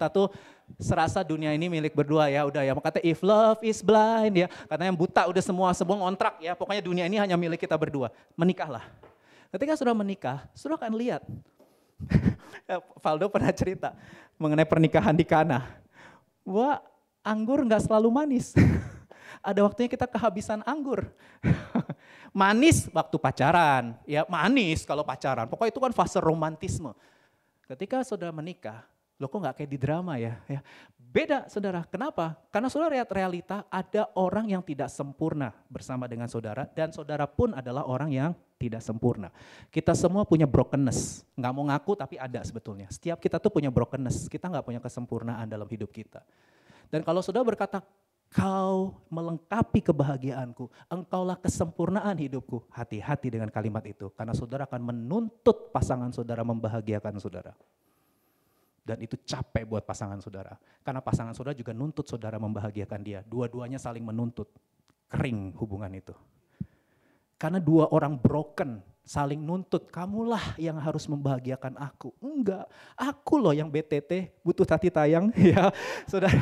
tuh serasa dunia ini milik berdua ya, udah ya. Kata if love is blind ya, karena yang buta udah semua ngontrak ya. Pokoknya dunia ini hanya milik kita berdua. Menikahlah. Ketika saudara menikah, saudara akan lihat. Valdo pernah cerita mengenai pernikahan di Kana. Wah, anggur nggak selalu manis. Ada waktunya kita kehabisan anggur. Manis waktu pacaran, ya manis kalau pacaran. Pokoknya itu kan fase romantisme. Ketika saudara menikah, loh kok gak kayak di drama ya? Beda saudara, kenapa? Karena saudara lihat realita ada orang yang tidak sempurna bersama dengan saudara. Dan saudara pun adalah orang yang tidak sempurna. Kita semua punya brokenness, gak mau ngaku tapi ada sebetulnya. Setiap kita tuh punya brokenness, kita gak punya kesempurnaan dalam hidup kita. Dan kalau saudara berkata, kau melengkapi kebahagiaanku, engkaulah kesempurnaan hidupku. Hati-hati dengan kalimat itu, karena saudara akan menuntut pasangan saudara membahagiakan saudara. Dan itu capek buat pasangan saudara. Karena pasangan saudara juga nuntut saudara membahagiakan dia. Dua-duanya saling menuntut. Kering hubungan itu. Karena dua orang broken, saling nuntut. Kamulah yang harus membahagiakan aku. Enggak, aku loh yang BTT, butuh tati tayang. Ya, saudara.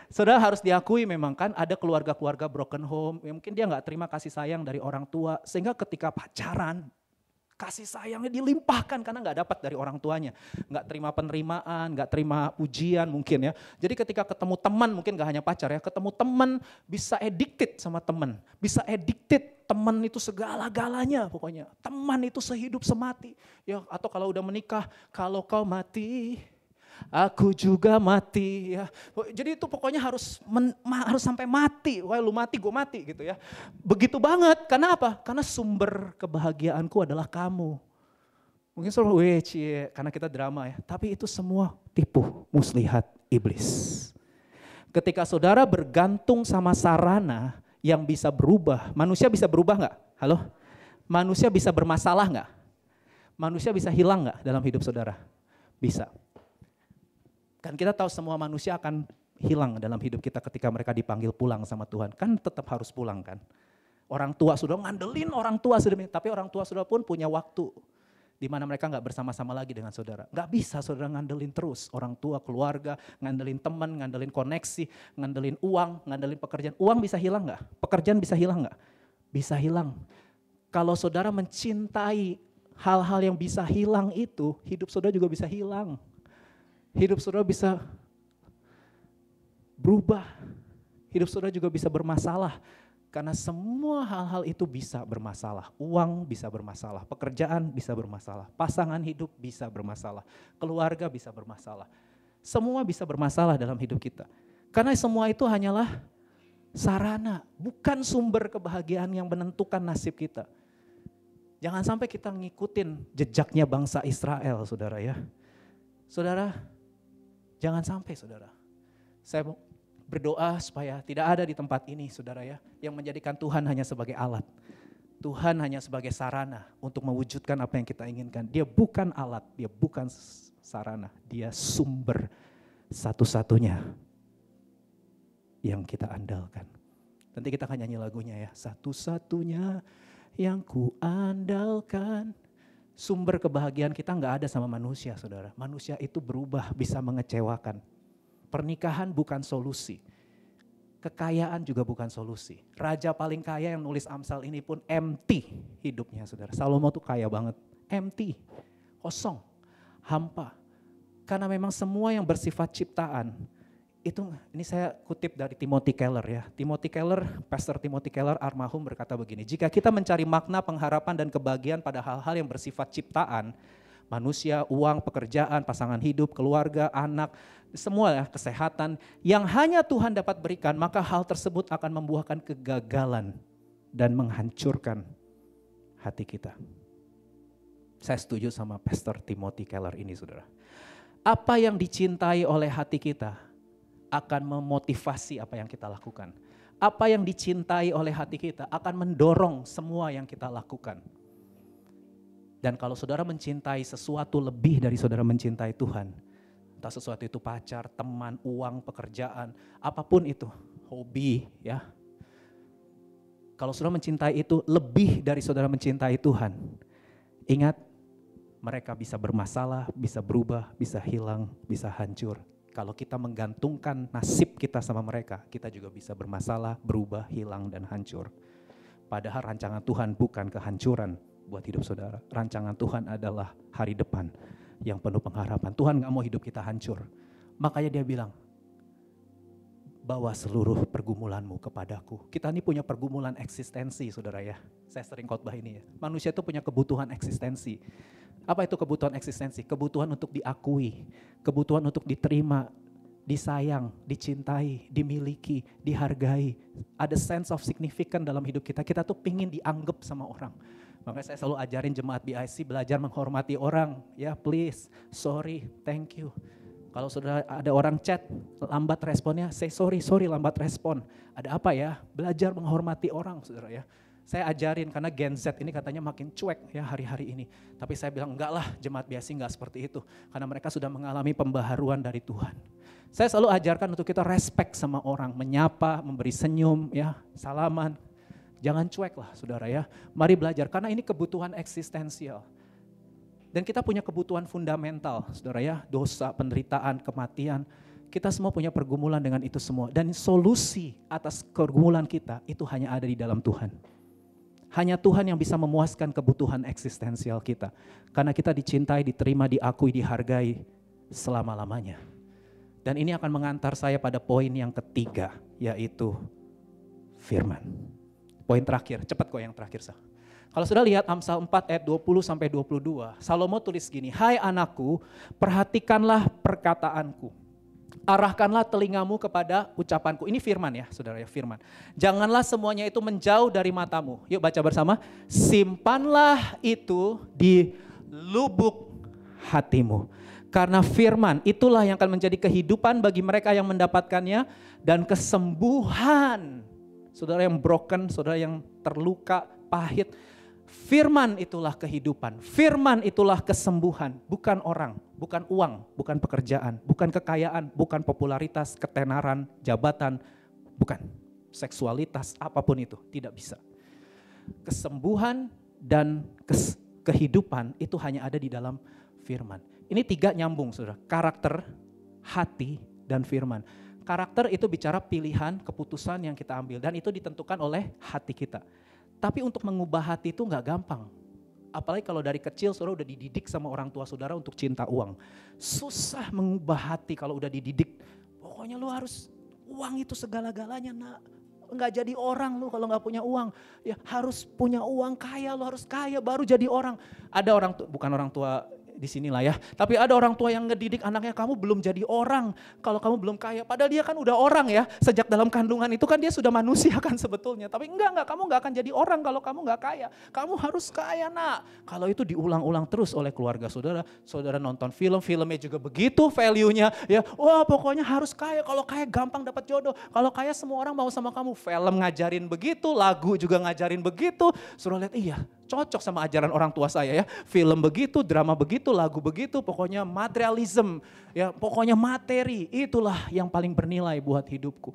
Saudara harus diakui memang kan ada keluarga-keluarga broken home. Mungkin dia gak terima kasih sayang dari orang tua. Sehingga ketika pacaran, kasih sayangnya dilimpahkan karena gak dapat dari orang tuanya. Gak terima penerimaan, gak terima ujian mungkin ya. Jadi ketika ketemu teman, mungkin gak hanya pacar ya. Ketemu teman bisa addicted sama teman. Bisa addicted, teman itu segala-galanya pokoknya. Teman itu sehidup semati. Ya, atau kalau udah menikah, kalau kau mati, aku juga mati ya. Jadi itu pokoknya harus sampai mati. Wah lu mati, gue mati gitu ya. Begitu banget. Karena apa? Karena sumber kebahagiaanku adalah kamu. Mungkin selalu karena kita drama ya. Tapi itu semua tipu muslihat iblis. Ketika saudara bergantung sama sarana yang bisa berubah. Manusia bisa berubah gak? Halo? Manusia bisa bermasalah gak? Manusia bisa hilang gak dalam hidup saudara? Bisa. Kan kita tahu semua manusia akan hilang dalam hidup kita ketika mereka dipanggil pulang sama Tuhan. Kan tetap harus pulang kan. Orang tua sudah ngandelin orang tua sudah, tapi orang tua sudah pun punya waktu di mana mereka nggak bersama-sama lagi dengan saudara. Nggak bisa saudara ngandelin terus orang tua, keluarga, ngandelin teman, ngandelin koneksi, ngandelin uang, ngandelin pekerjaan. Uang bisa hilang nggak? Pekerjaan bisa hilang nggak? Bisa hilang. Kalau saudara mencintai hal-hal yang bisa hilang itu, hidup saudara juga bisa hilang. Hidup saudara bisa berubah. Hidup saudara juga bisa bermasalah. Karena semua hal-hal itu bisa bermasalah. Uang bisa bermasalah, pekerjaan bisa bermasalah, pasangan hidup bisa bermasalah, keluarga bisa bermasalah. Semua bisa bermasalah dalam hidup kita. Karena semua itu hanyalah sarana, bukan sumber kebahagiaan yang menentukan nasib kita. Jangan sampai kita ngikutin jejaknya bangsa Israel, saudara ya. Saudara, jangan sampai saudara. Saya berdoa supaya tidak ada di tempat ini saudara ya, yang menjadikan Tuhan hanya sebagai alat. Tuhan hanya sebagai sarana untuk mewujudkan apa yang kita inginkan. Dia bukan alat, dia bukan sarana, dia sumber satu-satunya yang kita andalkan. Nanti kita akan nyanyi lagunya ya, satu-satunya yang ku andalkan. Sumber kebahagiaan kita nggak ada sama manusia saudara. Manusia itu berubah, bisa mengecewakan. Pernikahan bukan solusi. Kekayaan juga bukan solusi. Raja paling kaya yang nulis Amsal ini pun empty hidupnya saudara. Salomo tuh kaya banget. Empty, kosong, hampa. Karena memang semua yang bersifat ciptaan, itu ini saya kutip dari Timothy Keller ya. Pastor Timothy Keller almarhum berkata begini, jika kita mencari makna, pengharapan dan kebahagiaan pada hal-hal yang bersifat ciptaan, manusia, uang, pekerjaan, pasangan hidup, keluarga, anak, semua ya, kesehatan, yang hanya Tuhan dapat berikan, maka hal tersebut akan membuahkan kegagalan dan menghancurkan hati kita. Saya setuju sama Pastor Timothy Keller ini saudara. Apa yang dicintai oleh hati kita akan memotivasi apa yang kita lakukan. Apa yang dicintai oleh hati kita akan mendorong semua yang kita lakukan. Dan kalau saudara mencintai sesuatu lebih dari saudara mencintai Tuhan, entah sesuatu itu pacar, teman, uang, pekerjaan, apapun itu, hobi ya. Kalau saudara mencintai itu lebih dari saudara mencintai Tuhan, ingat mereka bisa bermasalah, bisa berubah, bisa hilang, bisa hancur. Kalau kita menggantungkan nasib kita sama mereka, kita juga bisa bermasalah, berubah, hilang, dan hancur. Padahal rancangan Tuhan bukan kehancuran buat hidup saudara. Rancangan Tuhan adalah hari depan yang penuh pengharapan. Tuhan gak mau hidup kita hancur. Makanya dia bilang, bawa seluruh pergumulanmu kepadaku. Kita ini punya pergumulan eksistensi saudara ya. Saya sering khotbah ini ya. Manusia itu punya kebutuhan eksistensi. Apa itu kebutuhan eksistensi? Kebutuhan untuk diakui, kebutuhan untuk diterima, disayang, dicintai, dimiliki, dihargai. Ada sense of significance dalam hidup kita. Kita tuh pingin dianggap sama orang. Makanya saya selalu ajarin jemaat BIC belajar menghormati orang. Ya please, sorry, thank you. Kalau sudah ada orang chat, lambat responnya, say sorry lambat respon. Ada apa ya? Belajar menghormati orang saudara ya. Saya ajarin karena Gen Z ini katanya makin cuek ya hari-hari ini. Tapi saya bilang enggak lah, jemaat biasi enggak seperti itu. Karena mereka sudah mengalami pembaharuan dari Tuhan. Saya selalu ajarkan untuk kita respect sama orang, menyapa, memberi senyum, ya, salaman. Jangan cuek lah saudara ya. Mari belajar karena ini kebutuhan eksistensial. Dan kita punya kebutuhan fundamental saudara ya. Dosa, penderitaan, kematian. Kita semua punya pergumulan dengan itu semua. Dan solusi atas pergumulan kita itu hanya ada di dalam Tuhan. Hanya Tuhan yang bisa memuaskan kebutuhan eksistensial kita. Karena kita dicintai, diterima, diakui, dihargai selama-lamanya. Dan ini akan mengantar saya pada poin yang ketiga, yaitu firman. Poin terakhir, cepat kok yang terakhir. Kalau sudah lihat Amsal 4 ayat 20-22, Salomo tulis gini, "Hai anakku, perhatikanlah perkataanku. Arahkanlah telingamu kepada ucapanku." Ini firman ya saudara ya, firman. "Janganlah semuanya itu menjauh dari matamu." Yuk baca bersama. "Simpanlah itu di lubuk hatimu. Karena firman itulah yang akan menjadi kehidupan bagi mereka yang mendapatkannya dan kesembuhan." Saudara yang broken, saudara yang terluka, pahit. Firman itulah kehidupan, firman itulah kesembuhan, bukan orang, bukan uang, bukan pekerjaan, bukan kekayaan, bukan popularitas, ketenaran, jabatan, bukan seksualitas, apapun itu, tidak bisa. Kesembuhan dan kehidupan itu hanya ada di dalam firman. Ini tiga nyambung saudara, karakter, hati, dan firman. Karakter itu bicara pilihan, keputusan yang kita ambil dan itu ditentukan oleh hati kita. Tapi untuk mengubah hati itu gak gampang. Apalagi kalau dari kecil saudara udah dididik sama orang tua saudara untuk cinta uang. Susah mengubah hati kalau udah dididik. Pokoknya lu harus, uang itu segala-galanya nak. Gak jadi orang lu kalau gak punya uang. Ya harus punya uang, kaya, lu harus kaya baru jadi orang. Ada orang tua, bukan orang tua di sinilah ya. Tapi ada orang tua yang ngedidik anaknya, kamu belum jadi orang kalau kamu belum kaya. Padahal dia kan udah orang ya. Sejak dalam kandungan itu kan dia sudah manusia kan sebetulnya. Tapi enggak, kamu enggak akan jadi orang kalau kamu enggak kaya. Kamu harus kaya nak. Kalau itu diulang-ulang terus oleh keluarga saudara. Saudara nonton film, filmnya juga begitu value-nya. Ya, wah pokoknya harus kaya. Kalau kaya gampang dapat jodoh. Kalau kaya semua orang mau sama kamu. Film ngajarin begitu, lagu juga ngajarin begitu. Saudara lihat, iya cocok sama ajaran orang tua saya ya. Film begitu, drama begitu, lagu begitu, pokoknya materialism, ya pokoknya materi, itulah yang paling bernilai buat hidupku.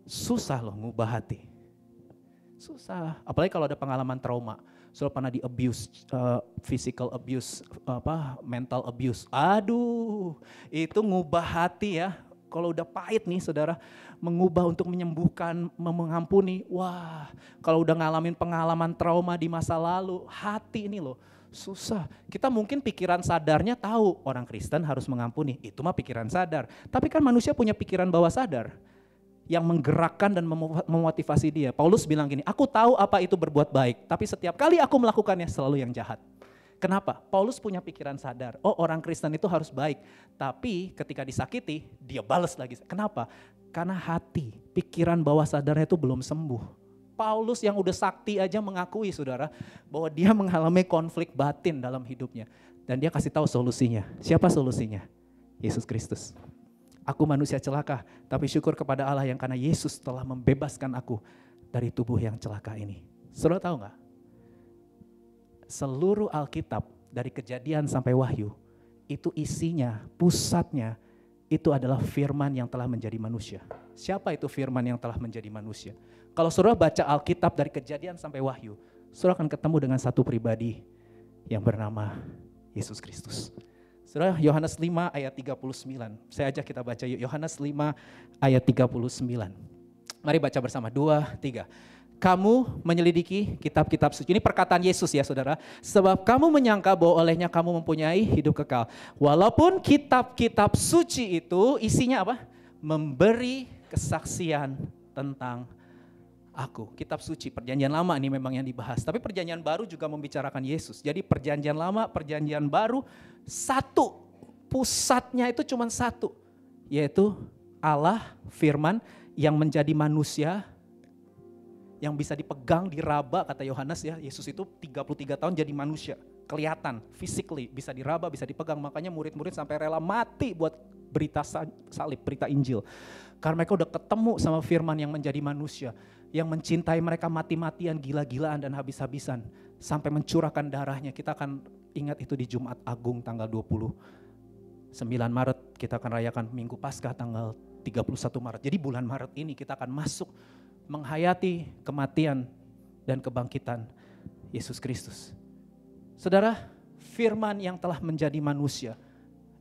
Susah loh ngubah hati. Susah, apalagi kalau ada pengalaman trauma. Soal pernah di abuse, physical abuse, mental abuse. Aduh, itu ngubah hati ya. Kalau udah pahit nih saudara, mengubah untuk menyembuhkan, mengampuni. Wah, kalau udah ngalamin pengalaman trauma di masa lalu, hati ini loh susah. Kita mungkin pikiran sadarnya tahu orang Kristen harus mengampuni, itu mah pikiran sadar. Tapi kan manusia punya pikiran bawah sadar yang menggerakkan dan memotivasi dia. Paulus bilang gini, aku tahu apa itu berbuat baik, tapi setiap kali aku melakukannya selalu yang jahat. Kenapa? Paulus punya pikiran sadar, oh orang Kristen itu harus baik. Tapi ketika disakiti, dia balas lagi. Kenapa? Karena hati, pikiran bawah sadarnya itu belum sembuh. Paulus yang udah sakti aja mengakui saudara, bahwa dia mengalami konflik batin dalam hidupnya. Dan dia kasih tahu solusinya. Siapa solusinya? Yesus Kristus. Aku manusia celaka, tapi syukur kepada Allah yang karena Yesus telah membebaskan aku dari tubuh yang celaka ini. Saudara tahu gak? Seluruh Alkitab dari Kejadian sampai Wahyu itu isinya, pusatnya itu adalah firman yang telah menjadi manusia. Siapa itu firman yang telah menjadi manusia? Kalau saudara baca Alkitab dari Kejadian sampai Wahyu, saudara akan ketemu dengan satu pribadi yang bernama Yesus Kristus. Saudara, Yohanes 5 ayat 39. Saya ajak kita baca yuk, Yohanes 5 ayat 39. Mari baca bersama, 2, 3. Kamu menyelidiki kitab-kitab suci. Ini perkataan Yesus ya saudara. Sebab kamu menyangka bahwa olehnya kamu mempunyai hidup kekal. Walaupun kitab-kitab suci itu isinya apa? Memberi kesaksian tentang aku. Kitab suci, perjanjian lama ini memang yang dibahas. Tapi perjanjian baru juga membicarakan Yesus. Jadi perjanjian lama, perjanjian baru satu. Pusatnya itu cuma satu. Yaitu Allah, firman yang menjadi manusia, yang bisa dipegang, diraba, kata Yohanes ya. Yesus itu 33 tahun jadi manusia. Kelihatan, physically, bisa diraba, bisa dipegang. Makanya murid-murid sampai rela mati buat berita salib, berita Injil. Karena mereka udah ketemu sama firman yang menjadi manusia, yang mencintai mereka mati-matian, gila-gilaan dan habis-habisan, sampai mencurahkan darahnya. Kita akan ingat itu di Jumat Agung tanggal 29 Maret, kita akan rayakan Minggu Paskah tanggal 31 Maret. Jadi bulan Maret ini kita akan masuk menghayati kematian dan kebangkitan Yesus Kristus. Saudara, firman yang telah menjadi manusia,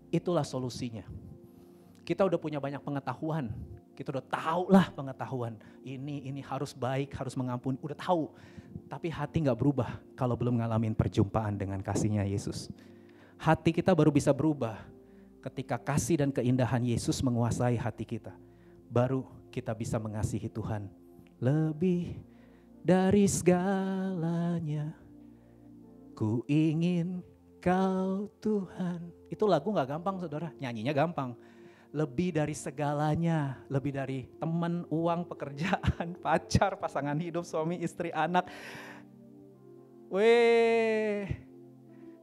itulah solusinya. Kita udah punya banyak pengetahuan, kita udah tahu lah pengetahuan. Ini harus baik, harus mengampuni, udah tahu. Tapi hati gak berubah kalau belum ngalamin perjumpaan dengan kasihnya Yesus. Hati kita baru bisa berubah ketika kasih dan keindahan Yesus menguasai hati kita. Baru kita bisa mengasihi Tuhan lebih dari segalanya. Ku ingin Kau Tuhan. Itu lagu gak gampang saudara, nyanyinya gampang. Lebih dari segalanya, lebih dari teman, uang, pekerjaan, pacar, pasangan hidup, suami, istri, anak.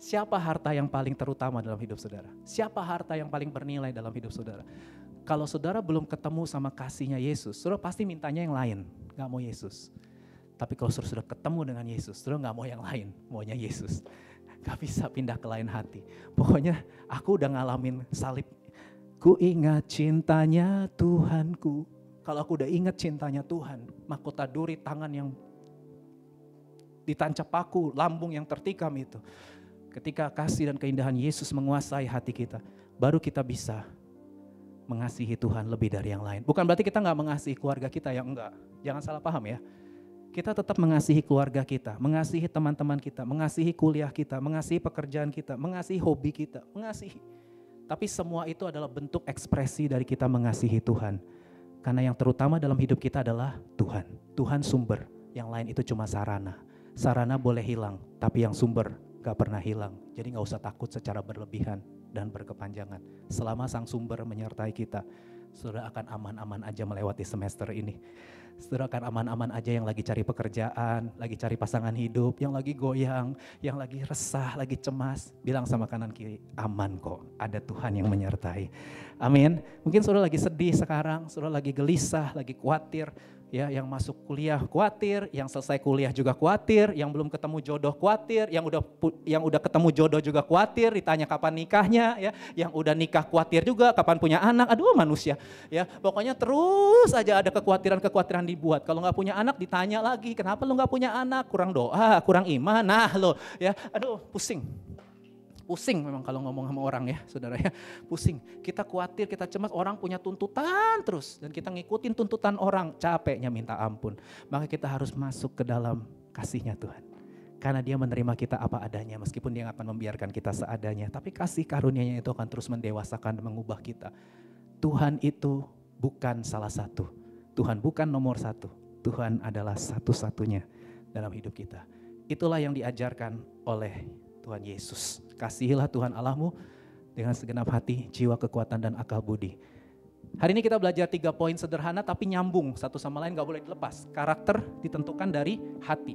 Siapa harta yang paling terutama dalam hidup saudara? Siapa harta yang paling bernilai dalam hidup saudara? Kalau saudara belum ketemu sama kasihnya Yesus, saudara pasti mintanya yang lain, gak mau Yesus. Tapi kalau sudah ketemu dengan Yesus, terus gak mau yang lain, maunya Yesus. Gak bisa pindah ke lain hati. Pokoknya aku udah ngalamin salib. Ku ingat cintanya Tuhanku. Kalau aku udah ingat cintanya Tuhan, mahkota duri, tangan yang ditancap paku, lambung yang tertikam itu. Ketika kasih dan keindahan Yesus menguasai hati kita, baru kita bisa mengasihi Tuhan lebih dari yang lain. Bukan berarti kita gak mengasihi keluarga kita, yang enggak. Jangan salah paham ya. Kita tetap mengasihi keluarga kita, mengasihi teman-teman kita, mengasihi kuliah kita, mengasihi pekerjaan kita, mengasihi hobi kita, mengasihi. Tapi semua itu adalah bentuk ekspresi dari kita mengasihi Tuhan. Karena yang terutama dalam hidup kita adalah Tuhan. Tuhan sumber, yang lain itu cuma sarana. Sarana boleh hilang, tapi yang sumber gak pernah hilang. Jadi gak usah takut secara berlebihan dan berkepanjangan. Selama sang sumber menyertai kita, saudara akan aman-aman aja melewati semester ini. Saudara akan aman-aman aja yang lagi cari pekerjaan, lagi cari pasangan hidup, yang lagi goyang, yang lagi resah, lagi cemas. Bilang sama kanan kiri, aman kok, ada Tuhan yang menyertai. Amin. Mungkin saudara lagi sedih sekarang, saudara lagi gelisah, lagi khawatir. Ya, yang masuk kuliah khawatir, yang selesai kuliah juga khawatir, yang belum ketemu jodoh khawatir, yang udah ketemu jodoh juga khawatir, ditanya kapan nikahnya, ya, yang udah nikah khawatir juga kapan punya anak. Aduh manusia, ya, pokoknya terus aja ada kekhawatiran dibuat. Kalau nggak punya anak ditanya lagi, kenapa lu nggak punya anak? Kurang doa, kurang iman. Nah lo, ya, aduh pusing. Pusing memang kalau ngomong sama orang ya saudara ya, pusing. Kita khawatir, kita cemas, orang punya tuntutan terus. Dan kita ngikutin tuntutan orang, capeknya minta ampun. Maka kita harus masuk ke dalam kasihnya Tuhan. Karena dia menerima kita apa adanya, meskipun dia akan membiarkan kita seadanya. Tapi kasih karunia-Nya itu akan terus mendewasakan dan mengubah kita. Tuhan itu bukan salah satu. Tuhan bukan nomor satu. Tuhan adalah satu-satunya dalam hidup kita. Itulah yang diajarkan oleh Tuhan Yesus. Kasihilah Tuhan Allahmu dengan segenap hati, jiwa, kekuatan, dan akal budi. Hari ini kita belajar 3 poin sederhana tapi nyambung satu sama lain, gak boleh dilepas. Karakter ditentukan dari hati.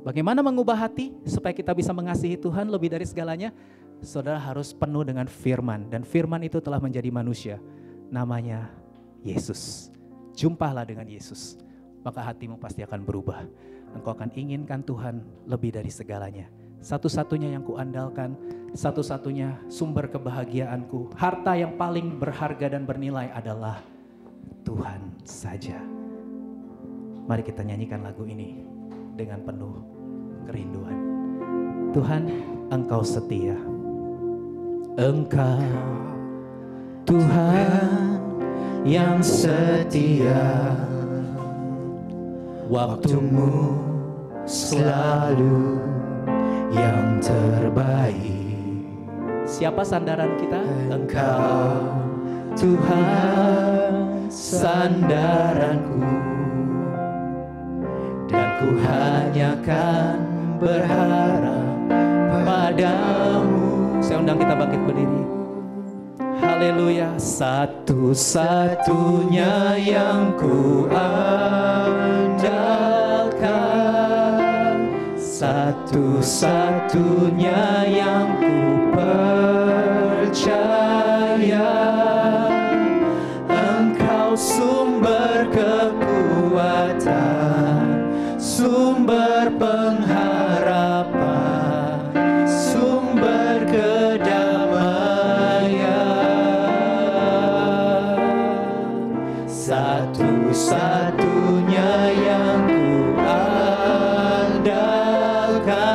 Bagaimana mengubah hati supaya kita bisa mengasihi Tuhan lebih dari segalanya? Saudara harus penuh dengan firman, dan firman itu telah menjadi manusia. Namanya Yesus. Jumpalah dengan Yesus, maka hatimu pasti akan berubah. Engkau akan inginkan Tuhan lebih dari segalanya. Satu-satunya yang kuandalkan, satu-satunya sumber kebahagiaanku, harta yang paling berharga dan bernilai adalah Tuhan saja. Mari kita nyanyikan lagu ini dengan penuh kerinduan. Tuhan, Engkau setia. Engkau Tuhan yang setia. Waktumu selalu yang terbaik. Siapa sandaran kita? Engkau Tuhan sandaranku, dan ku hanya kan berharap padamu. Saya undang kita bangkit berdiri. Haleluya. Satu-satunya yang ku andalkan, satu-satunya yang ku percaya, sumber kekuatan, sumber pengharapan, sumber kedamaian. Satu-satunya yang ku andalkan,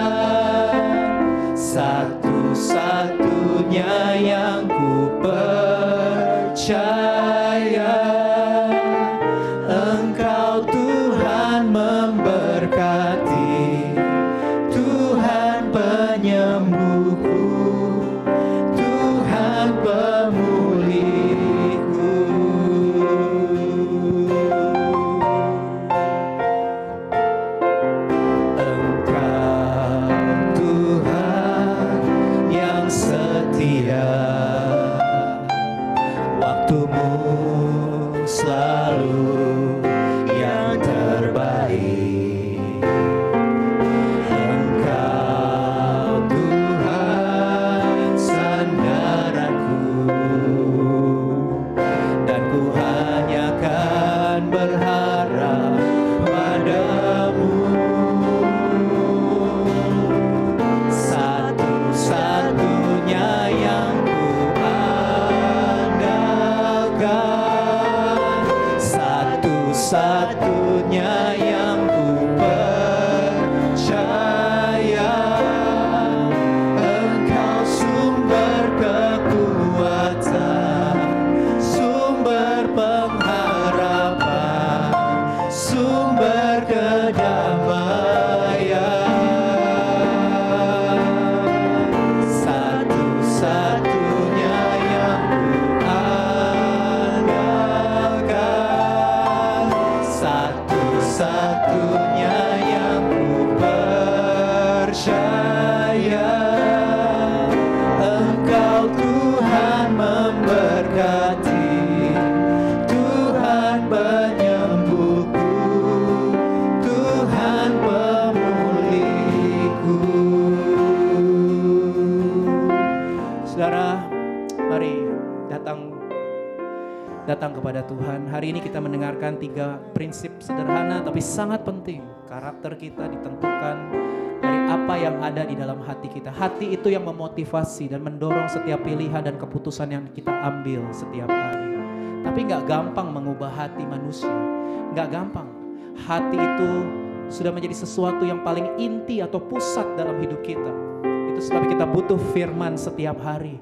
satu-satunya yang ku percaya. Engkau Tuhan memberkati, Tuhan penyembuhku, Tuhan pemulihku. Engkau Tuhan yang setia, waktumu selalu yang terbaik. Engkau Tuhan sandaranku, dan ku hanya kan berharap padamu. Satu-satunya yang ku andalkan, satu-satunya yang ku percaya. Engkau sumber kekuatan, sumber pengharapan, sumber kedamaian. Satu-satunya yang ku andalkan, satu-satunya yang ku percaya. Engkau Tuhan memberkati, Tuhan penyembuhku, Tuhan pemulihku. Saudara, mari datang kepada Tuhan. Hari ini kita mendengarkan 3 prinsip sederhana tapi sangat penting. Karakter kita ditentukan dari apa yang ada di dalam hati kita. Hati itu yang memotivasi dan mendorong setiap pilihan dan keputusan yang kita ambil setiap hari. Tapi gak gampang mengubah hati manusia. Gak gampang. Hati itu sudah menjadi sesuatu yang paling inti atau pusat dalam hidup kita. Itu sebab kita butuh firman setiap hari.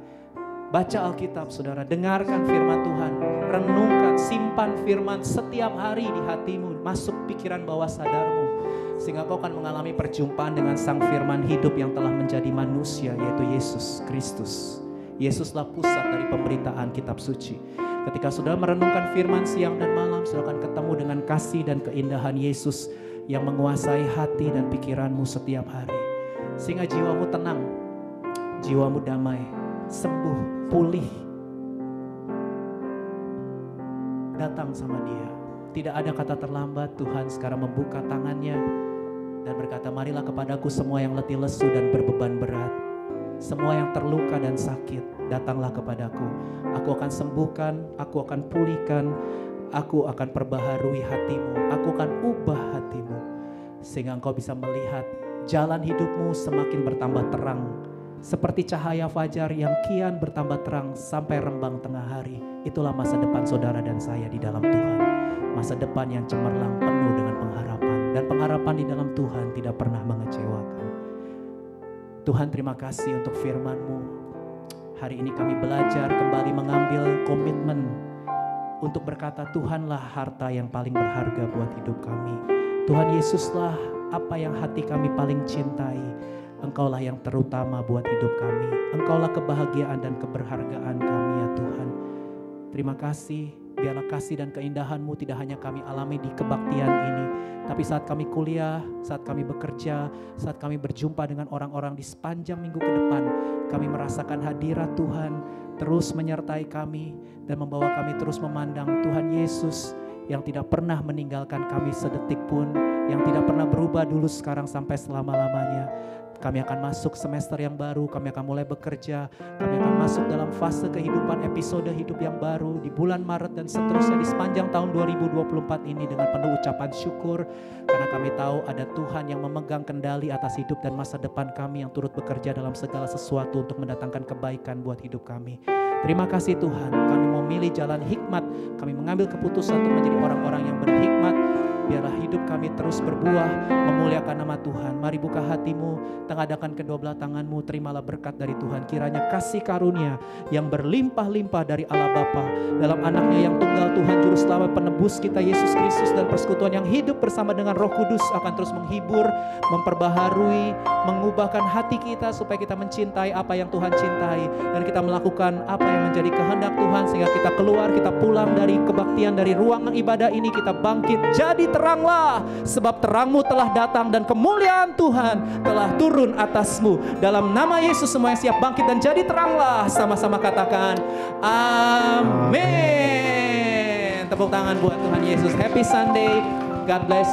Baca Alkitab, saudara, dengarkan firman Tuhan, renungkan, simpan firman setiap hari di hatimu, masuk pikiran bawah sadarmu, sehingga kau akan mengalami perjumpaan dengan sang firman hidup yang telah menjadi manusia, yaitu Yesus Kristus. Yesuslah pusat dari pemberitaan kitab suci. Ketika saudara merenungkan firman siang dan malam, saudara akan ketemu dengan kasih dan keindahan Yesus yang menguasai hati dan pikiranmu setiap hari, sehingga jiwamu tenang, jiwamu damai, sembuh, pulih. Datang sama Dia. Tidak ada kata terlambat. Tuhan sekarang membuka tangannya dan berkata, marilah kepadaku semua yang letih lesu dan berbeban berat, semua yang terluka dan sakit, datanglah kepadaku. Aku akan sembuhkan, aku akan pulihkan, aku akan perbaharui hatimu, aku akan ubah hatimu, sehingga engkau bisa melihat jalan hidupmu semakin bertambah terang, seperti cahaya fajar yang kian bertambah terang sampai rembang tengah hari. Itulah masa depan saudara dan saya di dalam Tuhan. Masa depan yang cemerlang, penuh dengan pengharapan. Dan pengharapan di dalam Tuhan tidak pernah mengecewakan. Tuhan, terima kasih untuk firman-Mu. Hari ini kami belajar kembali mengambil komitmen untuk berkata, Tuhanlah harta yang paling berharga buat hidup kami. Tuhan Yesuslah apa yang hati kami paling cintai. Engkaulah yang terutama buat hidup kami. Engkaulah kebahagiaan dan keberhargaan kami, ya Tuhan. Terima kasih, biarlah kasih dan keindahan-Mu tidak hanya kami alami di kebaktian ini, tapi saat kami kuliah, saat kami bekerja, saat kami berjumpa dengan orang-orang di sepanjang minggu ke depan, kami merasakan hadirat Tuhan terus menyertai kami dan membawa kami terus memandang Tuhan Yesus yang tidak pernah meninggalkan kami sedetik pun, yang tidak pernah berubah dulu, sekarang, sampai selama-lamanya. Kami akan masuk semester yang baru, kami akan mulai bekerja, kami akan masuk dalam fase kehidupan, episode hidup yang baru di bulan Maret dan seterusnya di sepanjang tahun 2024 ini dengan penuh ucapan syukur. Karena kami tahu ada Tuhan yang memegang kendali atas hidup dan masa depan kami, yang turut bekerja dalam segala sesuatu untuk mendatangkan kebaikan buat hidup kami. Terima kasih Tuhan, kami mau milih jalan hikmat, kami mengambil keputusan untuk menjadi orang-orang yang berhikmat. Biarlah hidup kami terus berbuah, memuliakan nama Tuhan. Mari buka hatimu, tengadakan kedua belah tanganmu, terimalah berkat dari Tuhan. Kiranya kasih karunia yang berlimpah-limpah dari Allah Bapa dalam anaknya yang tunggal Tuhan Juru Selamat penebus kita Yesus Kristus, dan persekutuan yang hidup bersama dengan Roh Kudus akan terus menghibur, memperbaharui, mengubahkan hati kita supaya kita mencintai apa yang Tuhan cintai, dan kita melakukan apa yang menjadi kehendak Tuhan, sehingga kita keluar, kita pulang dari kebaktian, dari ruangan ibadah ini, kita bangkit jadi teranglah, sebab terangmu telah datang dan kemuliaan Tuhan telah turun atasmu. Dalam nama Yesus semua yang siap bangkit dan jadi teranglah. Sama-sama katakan amin. Tepuk tangan buat Tuhan Yesus. Happy Sunday. God bless.